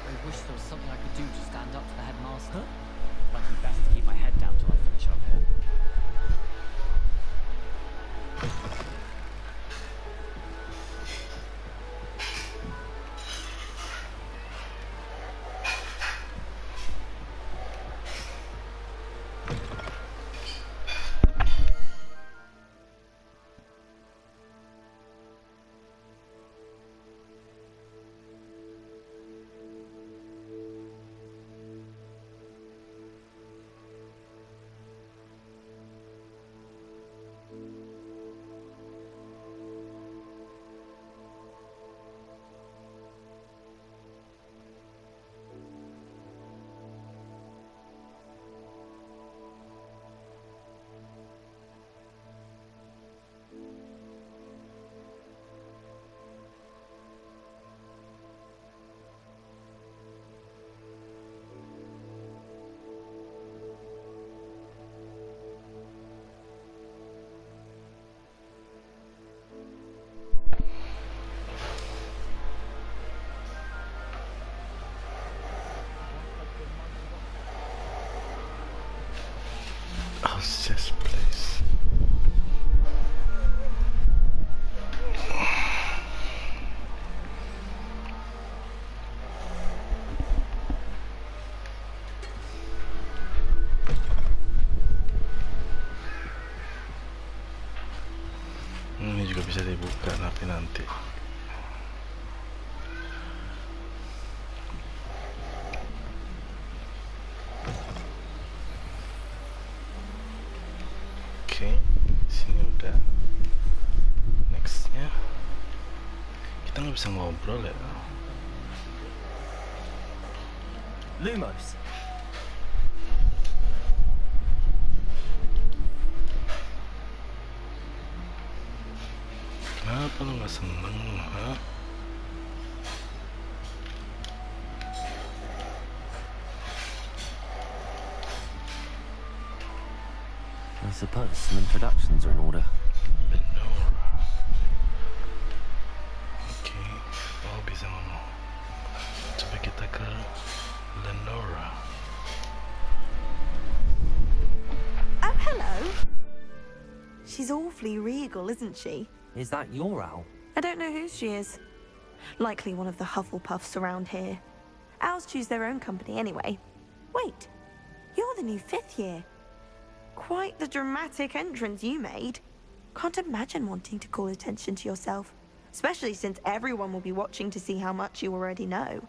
Speaker 10: I wish there was something I could do to stand up to the headmaster. Might be best to keep my head down till I finish up here.
Speaker 1: How's this place? Ini juga bisa dibuka tapi nanti. Oke, sini udah. Nextnya, kita nggak bisa ngobrol ya.
Speaker 4: Lumos.
Speaker 1: Kenapa lu nggak seneng, ha?
Speaker 4: I suppose some introductions are in order.
Speaker 1: Lenora. Oke, oh bisa ngomong. Coba kita ke Lenora.
Speaker 11: Oh, hello. She's awfully regal, isn't she?
Speaker 4: Is that your owl?
Speaker 11: I don't know who she is. Likely one of the Hufflepuffs around here. Owls choose their own company anyway. Wait, you're the new 5th year. Quite the dramatic entrance you made. Can't imagine wanting to call attention to yourself, especially since everyone will be watching to see how much you already know.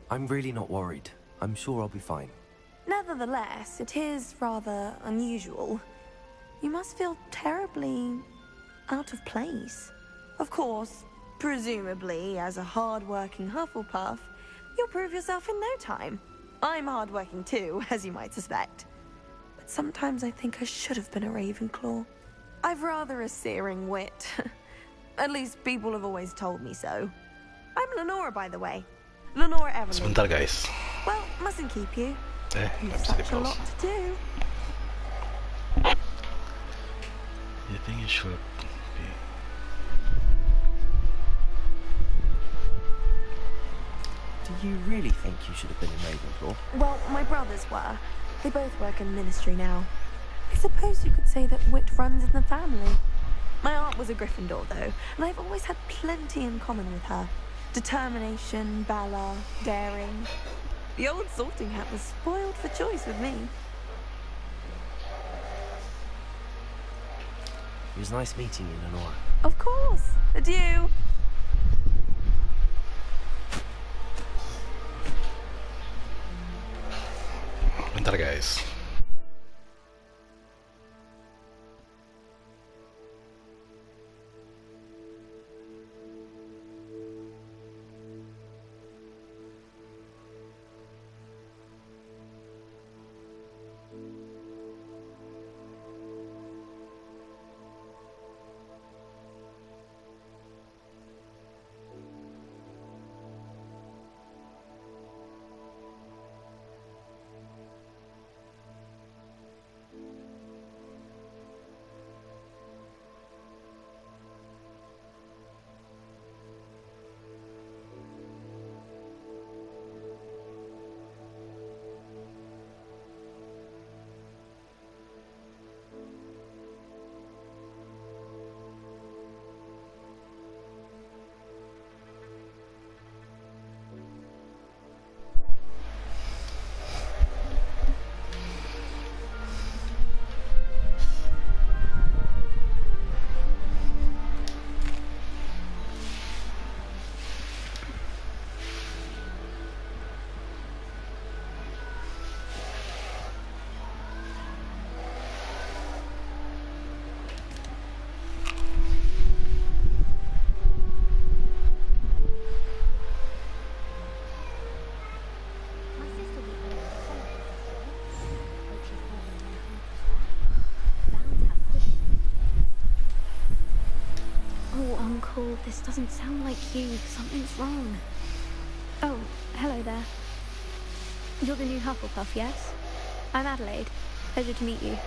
Speaker 4: I'm really not worried. I'm sure I'll be fine.
Speaker 11: Nevertheless, it is rather unusual. You must feel terribly out of place. Of course, presumably, as a hard-working Hufflepuff, you'll prove yourself in no time. I'm hard-working too, as you might suspect. But sometimes I think I should have been a Ravenclaw. I've rather a searing wit. At least people have always told me so. I'm Lenora, by the way. Lenora Evelyn.
Speaker 1: Sebentar guys.
Speaker 11: Well, mustn't keep you.
Speaker 1: Nggak
Speaker 11: You've
Speaker 1: bisa
Speaker 11: such a lot
Speaker 1: di-pause.
Speaker 11: to do.
Speaker 1: You think you should be?
Speaker 4: Do you really think you should have been in Ravenclaw?
Speaker 11: Well, my brothers were. They both work in ministry now. I suppose you could say that wit runs in the family. My aunt was a Gryffindor, though, and I've always had plenty in common with her. Determination, valor, daring. The old sorting hat was spoiled for choice with me.
Speaker 4: It was nice meeting you, Lenora.
Speaker 11: Of course. Adieu.
Speaker 1: Bentar guys.
Speaker 12: this doesn't sound like you. Something's wrong. Oh, hello there. You're the new Hufflepuff, yes? I'm Adelaide. Pleasure to meet you.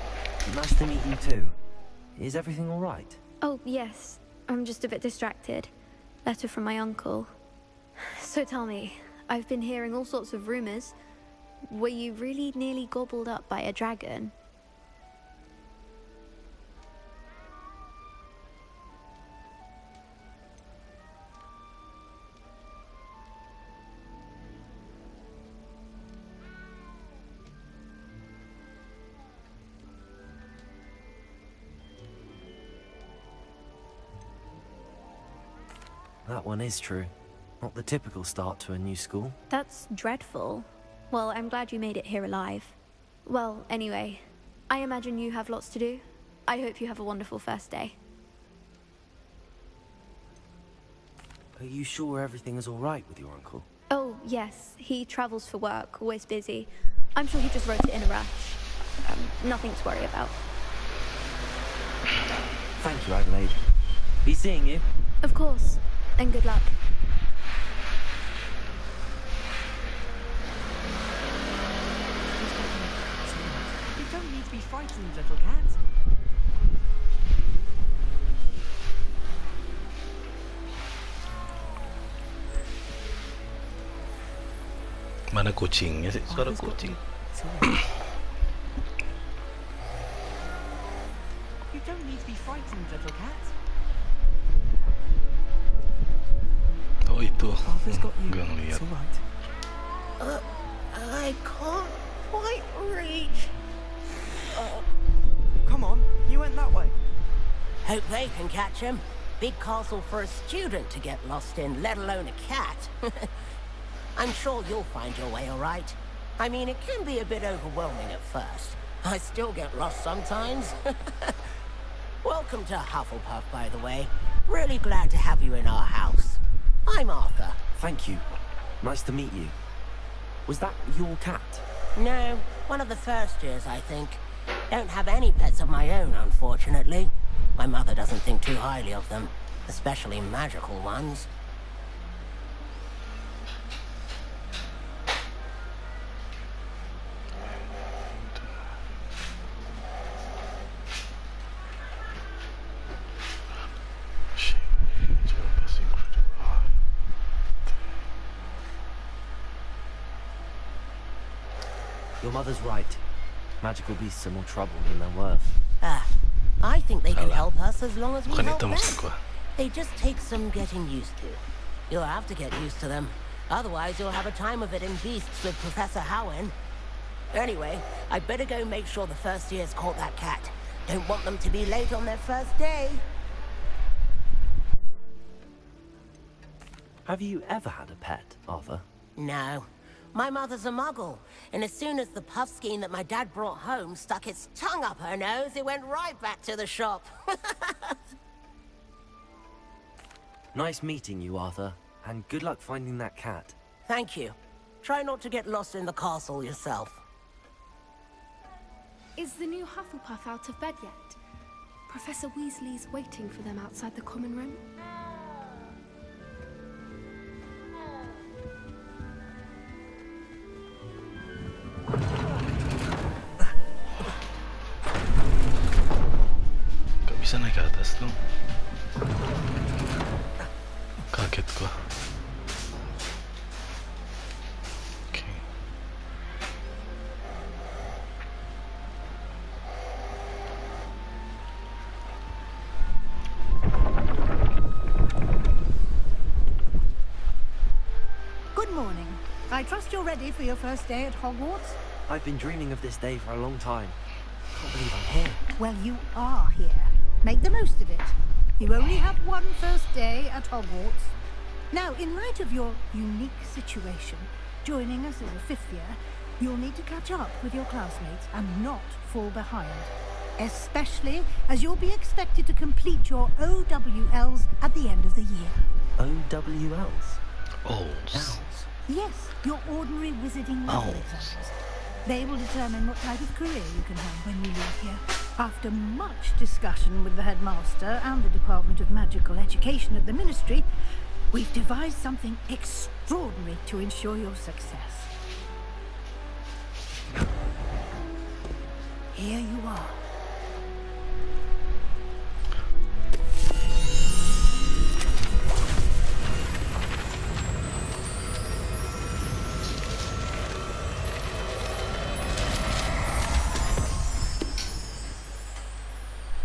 Speaker 4: Nice to meet you too. Is everything all right?
Speaker 12: Oh, yes. I'm just a bit distracted. Letter from my uncle. So tell me, I've been hearing all sorts of rumors. Were you really nearly gobbled up by a dragon?
Speaker 4: That one is true. Not the typical start to a new school.
Speaker 12: That's dreadful. Well, I'm glad you made it here alive. Well, anyway, I imagine you have lots to do. I hope you have a wonderful first day.
Speaker 4: Are you sure everything is all right with your uncle?
Speaker 12: Oh, yes. He travels for work, always busy. I'm sure he just wrote it in a rush. Nothing to worry about.
Speaker 4: Thank you, Adelaide. Be seeing you.
Speaker 12: Of course. And good luck.
Speaker 10: You don't need to be frightened, little cat.
Speaker 1: Mana kucingnya sih? Suara kucing.
Speaker 10: You don't need to be frightened, little cat.
Speaker 1: Oh itu.
Speaker 10: Arthur's got you.
Speaker 1: Gue ngeliat.
Speaker 10: It's all right.
Speaker 13: I can't quite reach.
Speaker 10: Come on, you went that way.
Speaker 13: Hope they can catch him. Big castle for a student to get lost in, let alone a cat. I'm sure you'll find your way all right. I mean, it can be a bit overwhelming at first. I still get lost sometimes. Welcome to Hufflepuff, by the way. Really glad to have you in our house. I'm Arthur.
Speaker 4: Thank you. Nice to meet you. Was that your cat?
Speaker 13: No, one of the first years, I think. Don't have any pets of my own, unfortunately. My mother doesn't think too highly of them, especially magical ones.
Speaker 4: Your mother's right. Magical beasts are more trouble than they're worth.
Speaker 13: I think they can help us as long as we help them.
Speaker 1: Gua.
Speaker 13: They just take some getting used to. You'll have to get used to them. Otherwise, you'll have a time of it in Beasts with Professor Howen. Anyway, I'd better go make sure the first years caught that cat. Don't want them to be late on their first day.
Speaker 4: Have you ever had a pet, Arthur?
Speaker 13: No. My mother's a muggle, and as soon as the puffskein that my dad brought home stuck its tongue up her nose, it went right back to the shop.
Speaker 4: Nice meeting you, Arthur, and good luck finding that cat.
Speaker 13: Thank you. Try not to get lost in the castle yourself.
Speaker 14: Is the new Hufflepuff out of bed yet? Professor Weasley's waiting for them outside the common room.
Speaker 1: Gak bisa naik ke atas dong. Kaget gua. Oke.
Speaker 7: Good morning. I trust you're ready for your first day at Hogwarts?
Speaker 4: I've been dreaming of this day for a long time. Can't believe I'm here.
Speaker 7: Well, you are here. Make the most of it. You only have one first day at Hogwarts. Now, in light of your unique situation, joining us as a fifth year, you'll need to catch up with your classmates and not fall behind. Especially as you'll be expected to complete your OWLs at the end of the year.
Speaker 4: OWLs?
Speaker 1: Owls.
Speaker 7: Yes, your ordinary wizarding level exams. They will determine what type of career you can have when you leave here. After much discussion with the headmaster and the Department of Magical Education at the Ministry, we've devised something extraordinary to ensure your success. Here you are.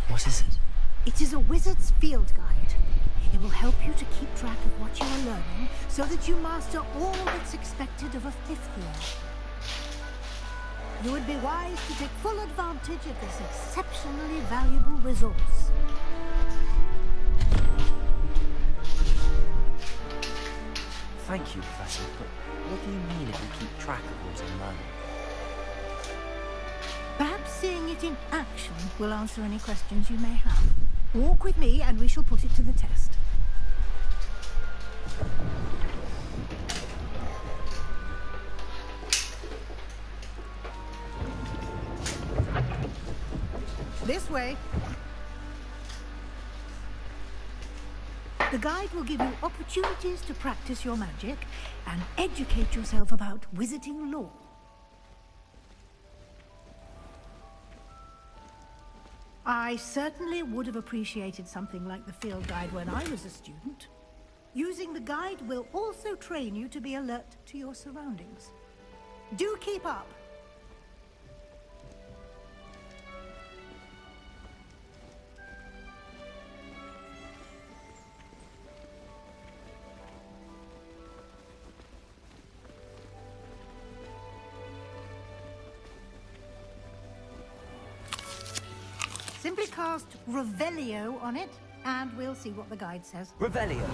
Speaker 4: What is it?
Speaker 7: It is a wizard's field guide. It will help you to keep track of what you are learning so that you master all that's expected of a 5th year. You would be wise to take full advantage of this exceptionally valuable resource.
Speaker 4: Thank you, Professor, but what do you mean if we keep track of what I'm learning?
Speaker 7: Perhaps seeing it in action will answer any questions you may have. Walk with me and we shall put it to the test. This way. The guide will give you opportunities to practice your magic and educate yourself about wizarding lore. I certainly would have appreciated something like the field guide when I was a student. Using the guide will also train you to be alert to your surroundings. Do keep up. Simply cast Revelio on it, and we'll see what the guide says.
Speaker 4: Revelio.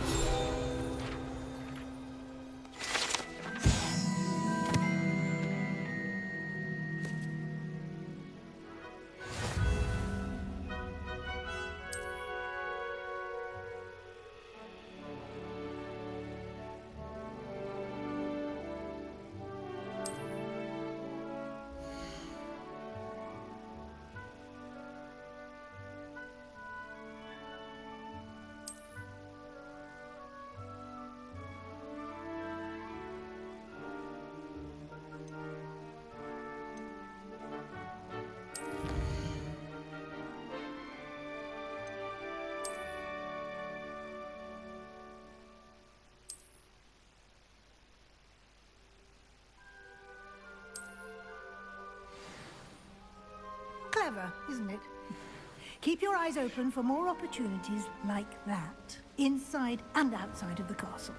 Speaker 7: Clever, isn't it? Keep your eyes open for more opportunities like that, inside and outside of the castle.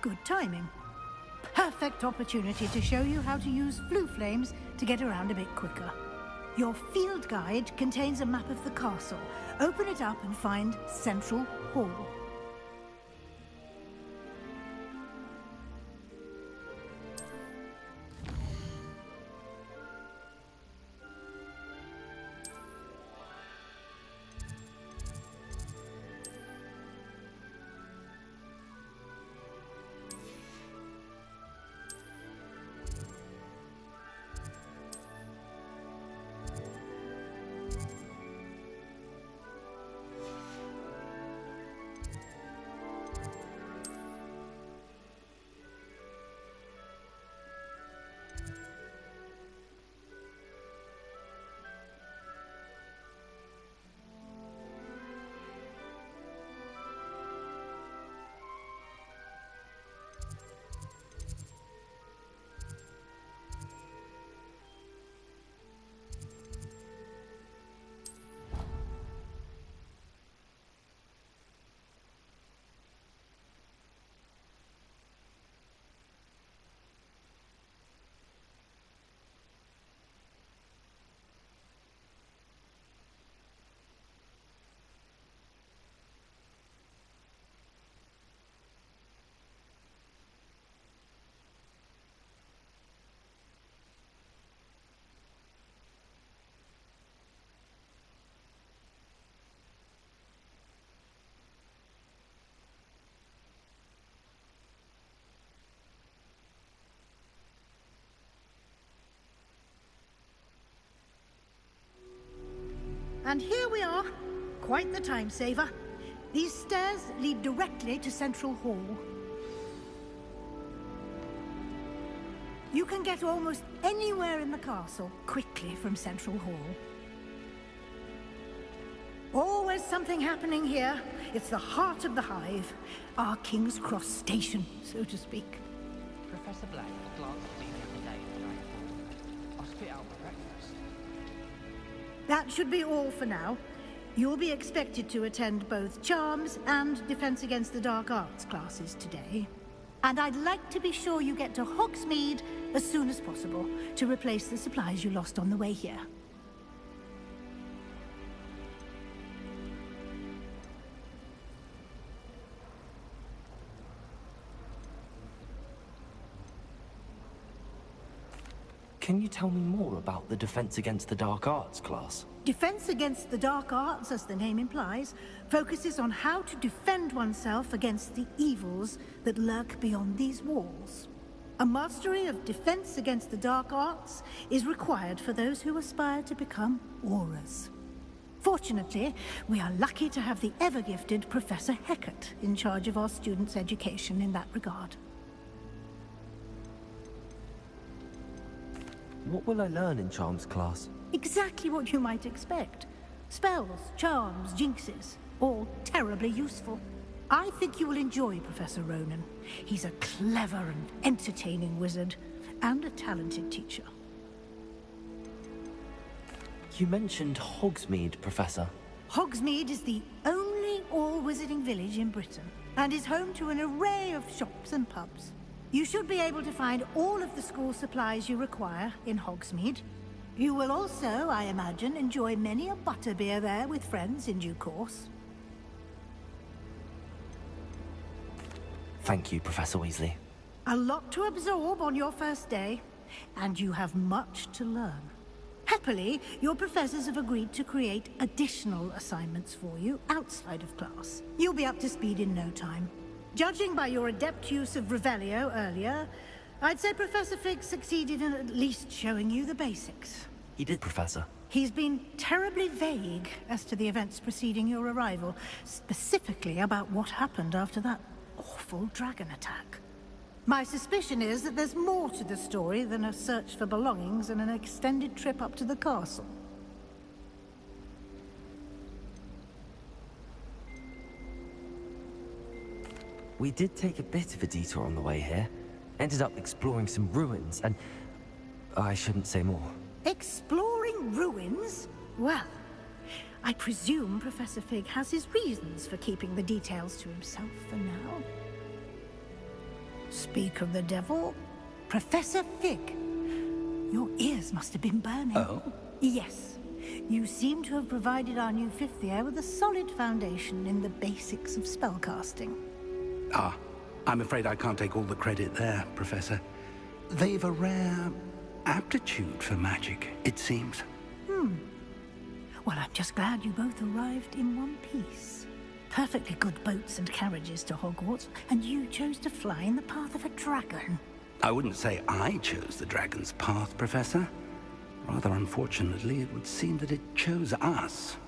Speaker 7: Good timing. Perfect opportunity to show you how to use flue flames to get around a bit quicker. Your field guide contains a map of the castle. Open it up and find Central Hall. And here we are. Quite the time saver. These stairs lead directly to Central Hall. You can get almost anywhere in the castle quickly from Central Hall. Always something happening here. It's the heart of the hive. Our King's Cross station, so to speak.
Speaker 10: Professor Black glanced at me the other day and I spit out my breakfast.
Speaker 7: That should be all for now. You'll be expected to attend both Charms and Defense Against the Dark Arts classes today. And I'd like to be sure you get to Hogsmeade as soon as possible to replace the supplies you lost on the way here.
Speaker 4: Can you tell me more about the Defense Against the Dark Arts class?
Speaker 7: Defense Against the Dark Arts, as the name implies, focuses on how to defend oneself against the evils that lurk beyond these walls. A mastery of Defense Against the Dark Arts is required for those who aspire to become Aurors. Fortunately, we are lucky to have the ever-gifted Professor Hecat in charge of our students' education in that regard.
Speaker 4: What will I learn in Charms class?
Speaker 7: Exactly what you might expect. Spells, charms, jinxes, all terribly useful. I think you will enjoy Professor Ronan. He's a clever and entertaining wizard, and a talented teacher.
Speaker 4: You mentioned Hogsmeade, Professor.
Speaker 7: Hogsmeade is the only all-wizarding village in Britain, and is home to an array of shops and pubs. You should be able to find all of the school supplies you require in Hogsmeade. You will also, I imagine, enjoy many a butterbeer there with friends in due course.
Speaker 4: Thank you, Professor Weasley.
Speaker 7: A lot to absorb on your first day, and you have much to learn. Happily, your professors have agreed to create additional assignments for you outside of class. You'll be up to speed in no time. Judging by your adept use of Revelio earlier, I'd say Professor Fig succeeded in at least showing you the basics.
Speaker 4: He did, Professor.
Speaker 7: He's been terribly vague as to the events preceding your arrival, specifically about what happened after that awful dragon attack. My suspicion is that there's more to the story than a search for belongings and an extended trip up to the castle.
Speaker 4: We did take a bit of a detour on the way here. Ended up exploring some ruins, and I shouldn't say more.
Speaker 7: Exploring ruins? Well, I presume Professor Fig has his reasons for keeping the details to himself for now. Speak of the devil. Professor Fig. Your ears must have been burning.
Speaker 6: Oh?
Speaker 7: Yes. You seem to have provided our new fifth year with a solid foundation in the basics of spellcasting.
Speaker 6: Ah, I'm afraid I can't take all the credit there, Professor. They've a rare aptitude for magic, it seems.
Speaker 7: Well, I'm just glad you both arrived in one piece. Perfectly good boats and carriages to Hogwarts, and you chose to fly in the path of a dragon.
Speaker 6: I wouldn't say I chose the dragon's path, Professor. Rather unfortunately, it would seem that it chose us.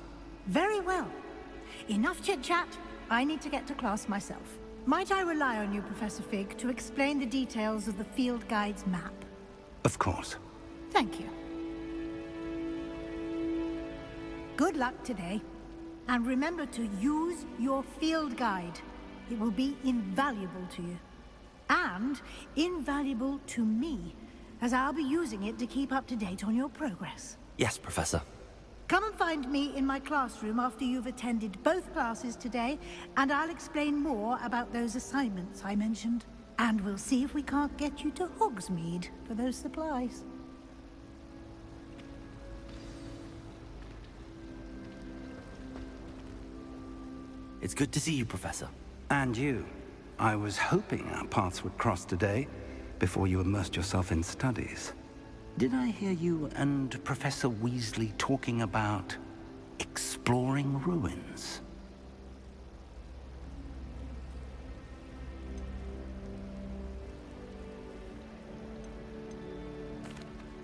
Speaker 7: Very well. Enough chit-chat. I need to get to class myself. Might I rely on you, Professor Fig, to explain the details of the field guide's map?
Speaker 6: Of course.
Speaker 7: Thank you. Good luck today. And remember to use your field guide. It will be invaluable to you. And invaluable to me, as I'll be using it to keep up to date on your progress.
Speaker 4: Yes, Professor.
Speaker 7: Come and find me in my classroom after you've attended both classes today, and I'll explain more about those assignments I mentioned. And we'll see if we can't get you to Hogsmeade for those supplies.
Speaker 4: It's good to see you, Professor.
Speaker 6: And you. I was hoping our paths would cross today, before you immersed yourself in studies. Did I hear you and Professor Weasley talking about exploring ruins?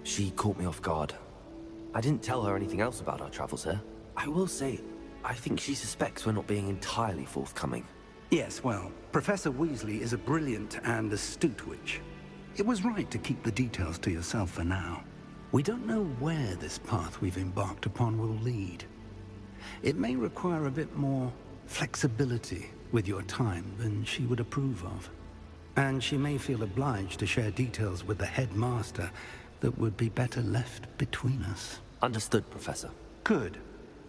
Speaker 4: She caught me off guard. I didn't tell her anything else about our travels here. I will say, I think she suspects we're not being entirely forthcoming.
Speaker 6: Yes, well, Professor Weasley is a brilliant and astute witch. It was right to keep the details to yourself for now. We don't know where this path we've embarked upon will lead. It may require a bit more flexibility with your time than she would approve of. And she may feel obliged to share details with the headmaster that would be better left between us.
Speaker 4: Understood, Professor.
Speaker 6: Good.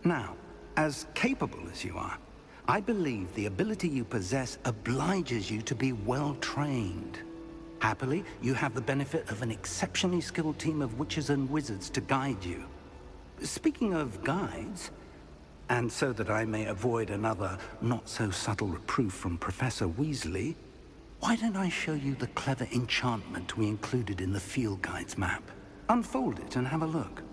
Speaker 6: Now, as capable as you are, I believe the ability you possess obliges you to be well trained. Happily, you have the benefit of an exceptionally skilled team of witches and wizards to guide you. Speaking of guides, and so that I may avoid another not-so-subtle reproof from Professor Weasley, why don't I show you the clever enchantment we included in the field guide's map? Unfold it and have a look.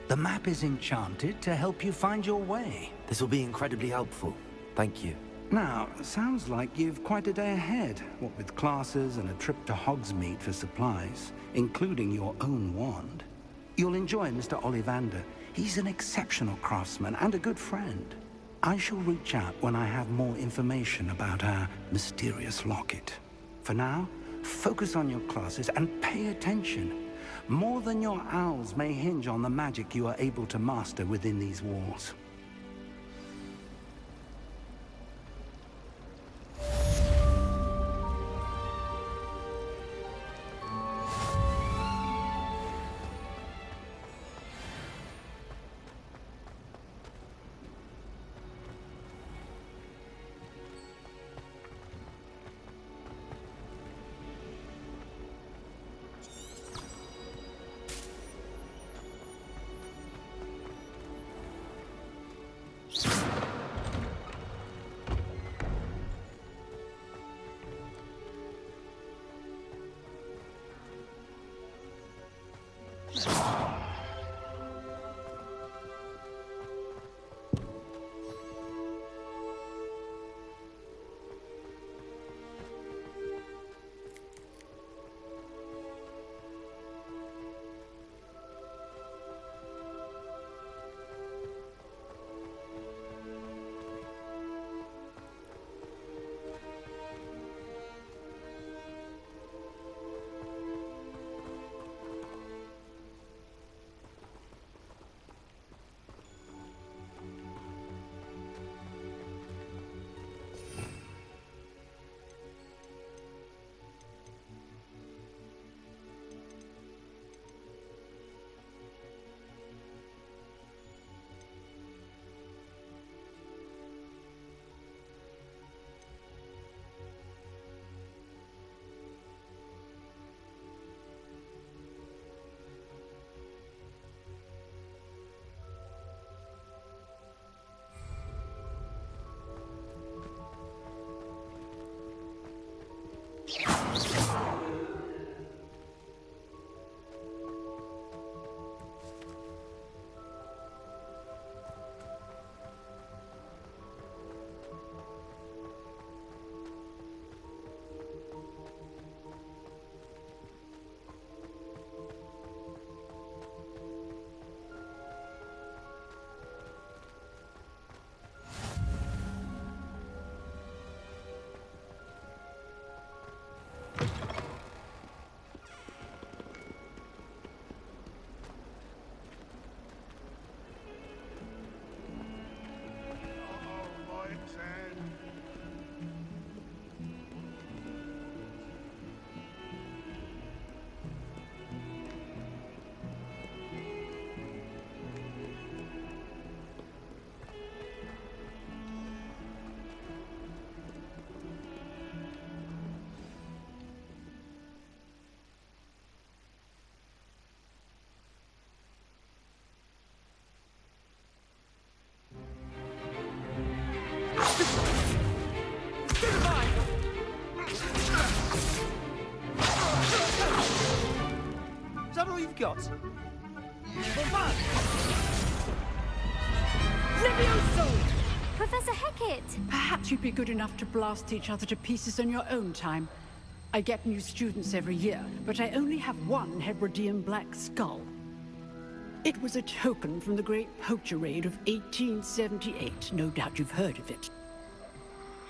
Speaker 6: The map is enchanted to help you find your way.
Speaker 4: This will be incredibly helpful. Thank you.
Speaker 6: Now, sounds like you've quite a day ahead, what with classes and a trip to Hogsmeade for supplies, including your own wand. You'll enjoy Mr. Ollivander. He's an exceptional craftsman and a good friend. I shall reach out when I have more information about our mysterious locket. For now, focus on your classes and pay attention. More than your owls may hinge on the magic you are able to master within these walls.
Speaker 2: Goodbye! Is that all you've got?
Speaker 15: Levioso!
Speaker 12: Professor Hecat!
Speaker 15: Perhaps you'd be good enough to blast each other to pieces in your own time. I get new students every year, but I only have one Hebridean black skull. It was a token from the Great Poacher Raid of 1878. No doubt you've heard of it.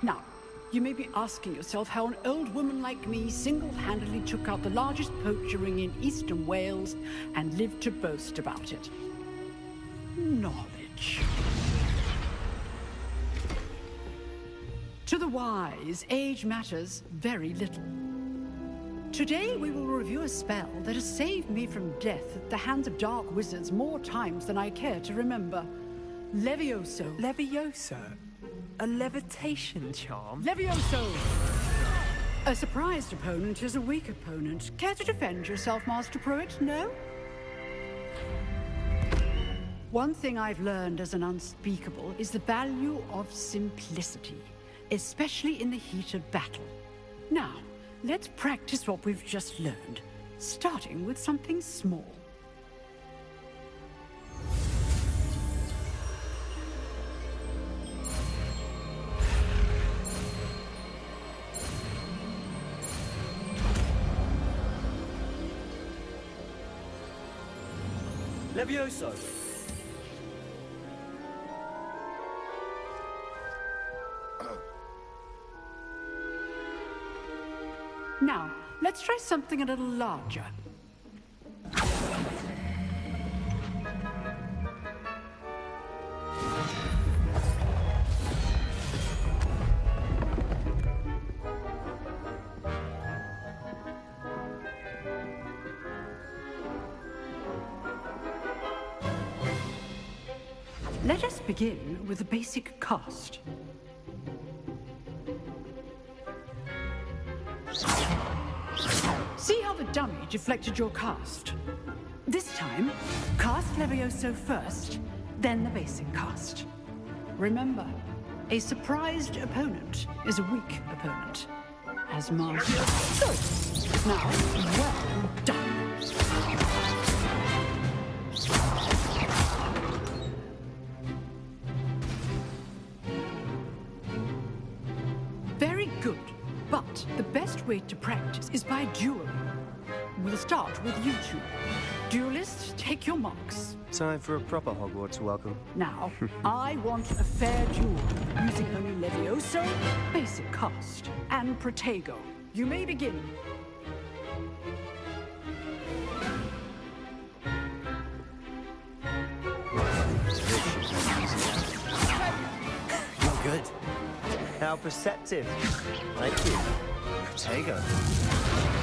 Speaker 15: Now, you may be asking yourself how an old woman like me single-handedly took out the largest poacher ring in eastern Wales and lived to boast about it. Knowledge. To the wise, age matters very little. Today we will review a spell that has saved me from death at the hands of dark wizards more times than I care to remember. Levioso.
Speaker 3: Levioso? A levitation charm?
Speaker 15: Levioso! A surprised opponent is a weak opponent. Care to defend yourself, Master Pruitt? No? One thing I've learned as an unspeakable is the value of simplicity, especially in the heat of battle. Now, let's practice what we've just learned, starting with something small.
Speaker 2: Levioso!
Speaker 15: Now, let's try something a little larger. Let us begin with the basic cast. See how the dummy deflected your cast? This time, cast Levioso first, then the basic cast. Remember, a surprised opponent is a weak opponent. As master. So, now, well done. Very good. But the best way to practice is by dueling. We'll start with you two. Duelists, take your marks.
Speaker 16: Time for a proper Hogwarts welcome.
Speaker 15: Now, I want a fair duel, using only Levioso, basic cast, and Protego. You may begin.
Speaker 16: You're good. How perceptive. Thank you. Protego.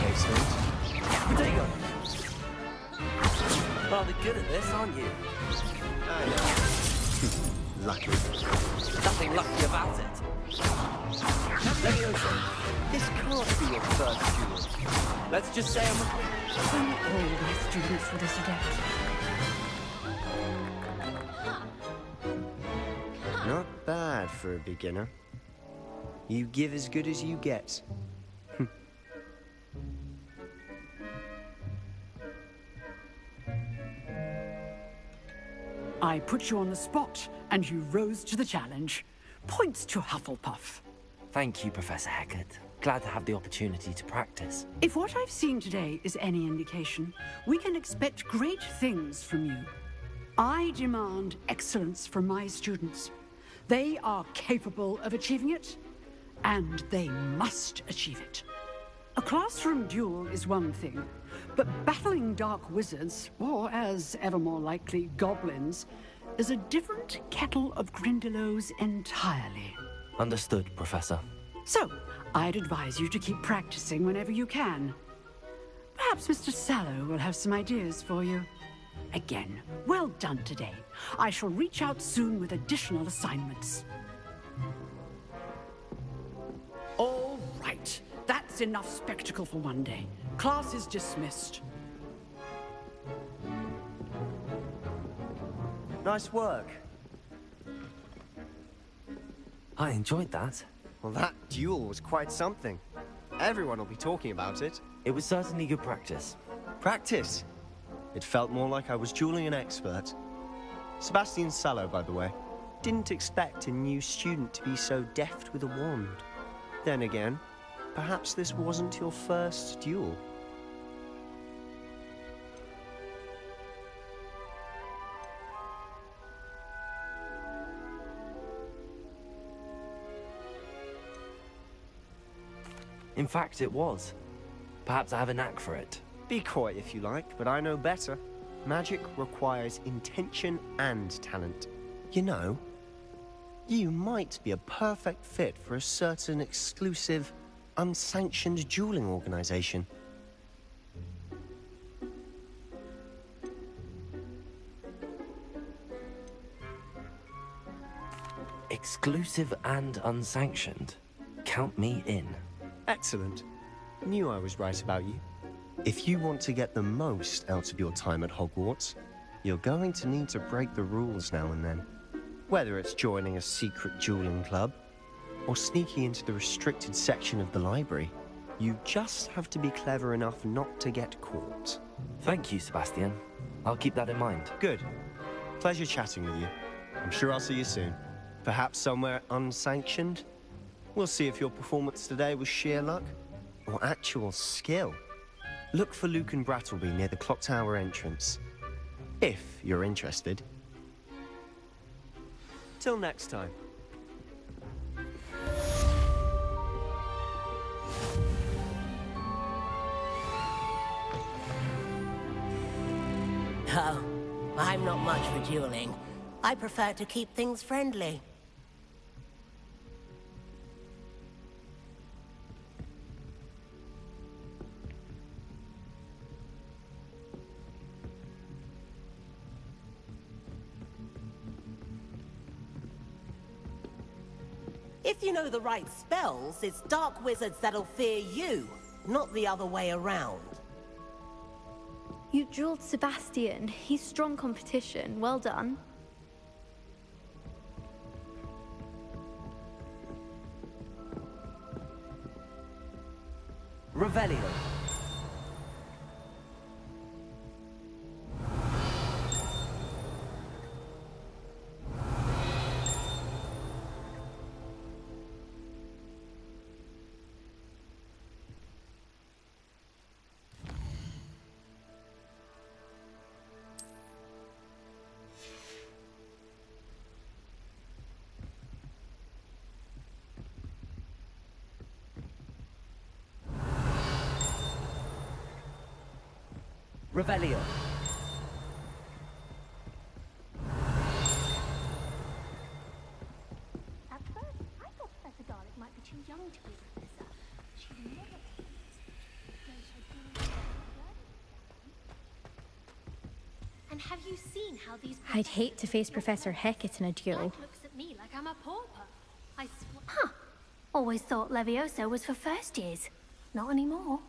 Speaker 16: Basement.
Speaker 2: Protego! Rather good at this, aren't you?
Speaker 16: I know. Lucky.
Speaker 2: Nothing lucky about it. Levioso, this can't be your first duel. Let's just say
Speaker 15: I'm all my students for this adept.
Speaker 16: Not bad for a beginner. You give as good as you get.
Speaker 15: I put you on the spot, and you rose to the challenge. Points to Hufflepuff.
Speaker 4: Thank you, Professor Hecat. Glad to have the opportunity to practice.
Speaker 15: If what I've seen today is any indication, we can expect great things from you. I demand excellence from my students. They are capable of achieving it, and they must achieve it. A classroom duel is one thing, but battling dark wizards, or as ever more likely, goblins, is a different kettle of Grindylows entirely.
Speaker 4: Understood, Professor.
Speaker 15: So, I'd advise you to keep practicing whenever you can. Perhaps Mr. Sallow will have some ideas for you. Again, well done today. I shall reach out soon with additional assignments. All right. That's enough spectacle for one day. Class is dismissed.
Speaker 16: Nice work.
Speaker 4: I enjoyed that.
Speaker 16: Well, that duel was quite something. Everyone will be talking about it.
Speaker 4: It was certainly good practice.
Speaker 16: Practice? It felt more like I was dueling an expert. Sebastian Sallow, by the way. Didn't expect a new student to be so deft with a wand. Then again, perhaps this wasn't your first duel.
Speaker 4: In fact, it was. Perhaps I have a knack for it.
Speaker 16: Be coy if you like, but I know better. Magic requires intention and talent. You know, you might be a perfect fit for a certain exclusive, unsanctioned dueling organization.
Speaker 4: Exclusive and unsanctioned. Count me in.
Speaker 16: Excellent. Knew I was right about you. If you want to get the most out of your time at Hogwarts, you're going to need to break the rules now and then. Whether it's joining a secret dueling club, or sneaking into the restricted section of the library, you just have to be clever enough not to get caught.
Speaker 4: Thank you, Sebastian. I'll keep that in mind.
Speaker 16: Good. Pleasure chatting with you. I'm sure I'll see you soon. Perhaps somewhere unsanctioned? We'll see if your performance today was sheer luck, or actual skill. Look for Luke and Brattleby near the clock tower entrance. If you're interested. Till next time.
Speaker 13: Oh, I'm not much for dueling. I prefer to keep things friendly. If you know the right spells, it's dark wizards that'll fear you, not the other way around.
Speaker 12: You dueled Sebastian. He's strong competition. Well done.
Speaker 4: Revelio. Revelio.
Speaker 14: At first, I thought Professor Garlick might be too young to be a professor. She'd never And have you seen how these
Speaker 17: I'd hate to face Professor Hecat in a duel.
Speaker 14: looks at me like I'm a pauper. I swear. Huh. Always thought Levioso was for first years. Not anymore.